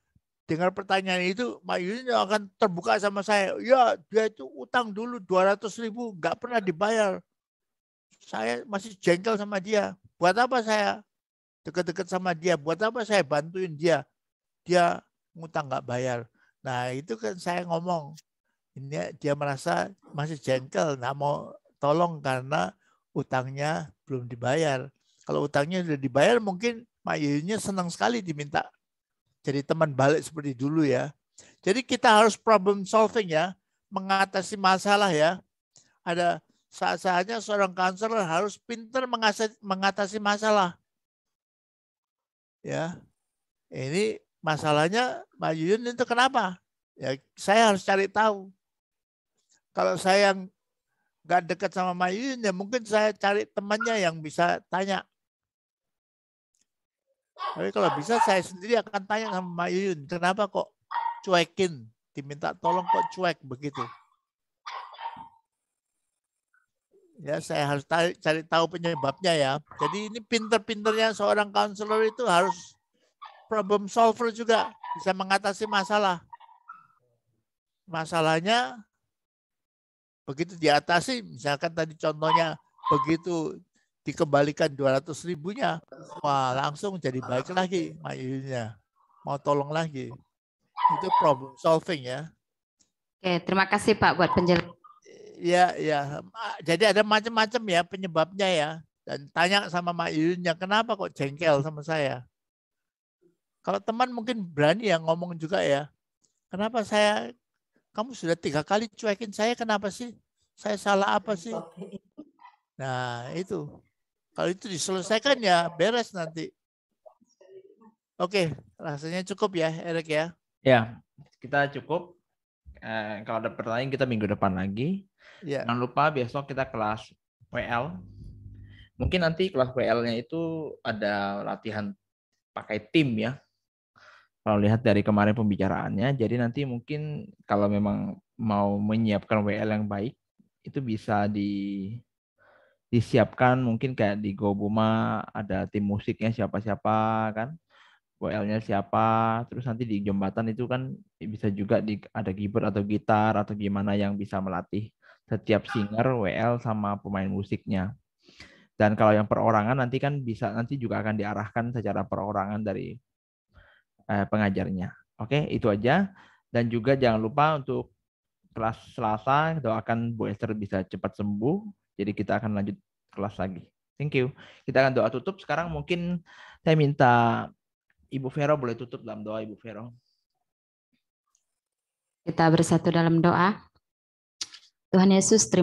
dengar pertanyaan itu Pak Yuyun akan terbuka sama saya. Ya dia itu utang dulu 200.000 nggak pernah dibayar. Saya masih jengkel sama dia. Buat apa saya dekat-dekat sama dia? Buat apa saya bantuin dia? Dia ngutang nggak bayar. Nah itu kan saya ngomong. Ini dia merasa masih jengkel. Nah mau tolong karena utangnya belum dibayar. Kalau utangnya sudah dibayar mungkin Mak Yuyunnya senang sekali diminta jadi teman balik seperti dulu ya. Jadi kita harus problem solving ya, mengatasi masalah ya. Ada saat-saatnya seorang konselor harus pintar mengatasi masalah. Ya, ini masalahnya Mbak Yuyun itu kenapa? Ya, saya harus cari tahu. Kalau saya nggak dekat sama Mbak Yuyun, ya mungkin saya cari temannya yang bisa tanya. Tapi kalau bisa saya sendiri akan tanya sama Mbak Yuyun, kenapa kok cuekin, diminta tolong kok cuek begitu. Ya, saya harus cari tahu penyebabnya ya. Jadi ini pinter-pinternya seorang konselor itu harus problem solver juga, bisa mengatasi masalah. Masalahnya begitu diatasi, misalkan tadi contohnya begitu dikembalikan 200.000-nya, wah langsung jadi baik lagi Mak Yuyunnya, mau tolong lagi. Itu problem solving ya. Oke, terima kasih Pak buat penjelasan. Ya, ya. Jadi ada macam-macam ya penyebabnya ya. Dan tanya sama Mak Yuyunnya, kenapa kok jengkel sama saya? Kalau teman mungkin berani ya ngomong juga ya. Kenapa kamu sudah 3 kali cuekin saya, kenapa sih? Saya salah apa sih? Nah itu. Kalau itu diselesaikan ya beres nanti. Oke, rasanya cukup ya Erik ya. Ya, kita cukup. Kalau ada pertanyaan kita minggu depan lagi. Ya. Jangan lupa besok kita kelas WL. Mungkin nanti kelas WL-nya itu ada latihan pakai tim ya. Kalau lihat dari kemarin pembicaraannya, jadi nanti mungkin kalau memang mau menyiapkan WL yang baik, itu bisa disiapkan mungkin kayak di Gobuma ada tim musiknya siapa-siapa kan, WL-nya siapa, terus nanti di jembatan itu kan bisa juga ada keyboard atau gitar atau gimana yang bisa melatih setiap singer, WL sama pemain musiknya. Dan kalau yang perorangan nanti kan bisa nanti juga akan diarahkan secara perorangan dari pengajarnya. Oke, itu aja. Dan juga jangan lupa untuk kelas Selasa, doakan Bu Esther bisa cepat sembuh. Jadi kita akan lanjut kelas lagi. Thank you. Kita akan doa tutup. Sekarang mungkin saya minta Ibu Vero boleh tutup dalam doa, Ibu Vero. Kita bersatu dalam doa. Tuhan Yesus, terima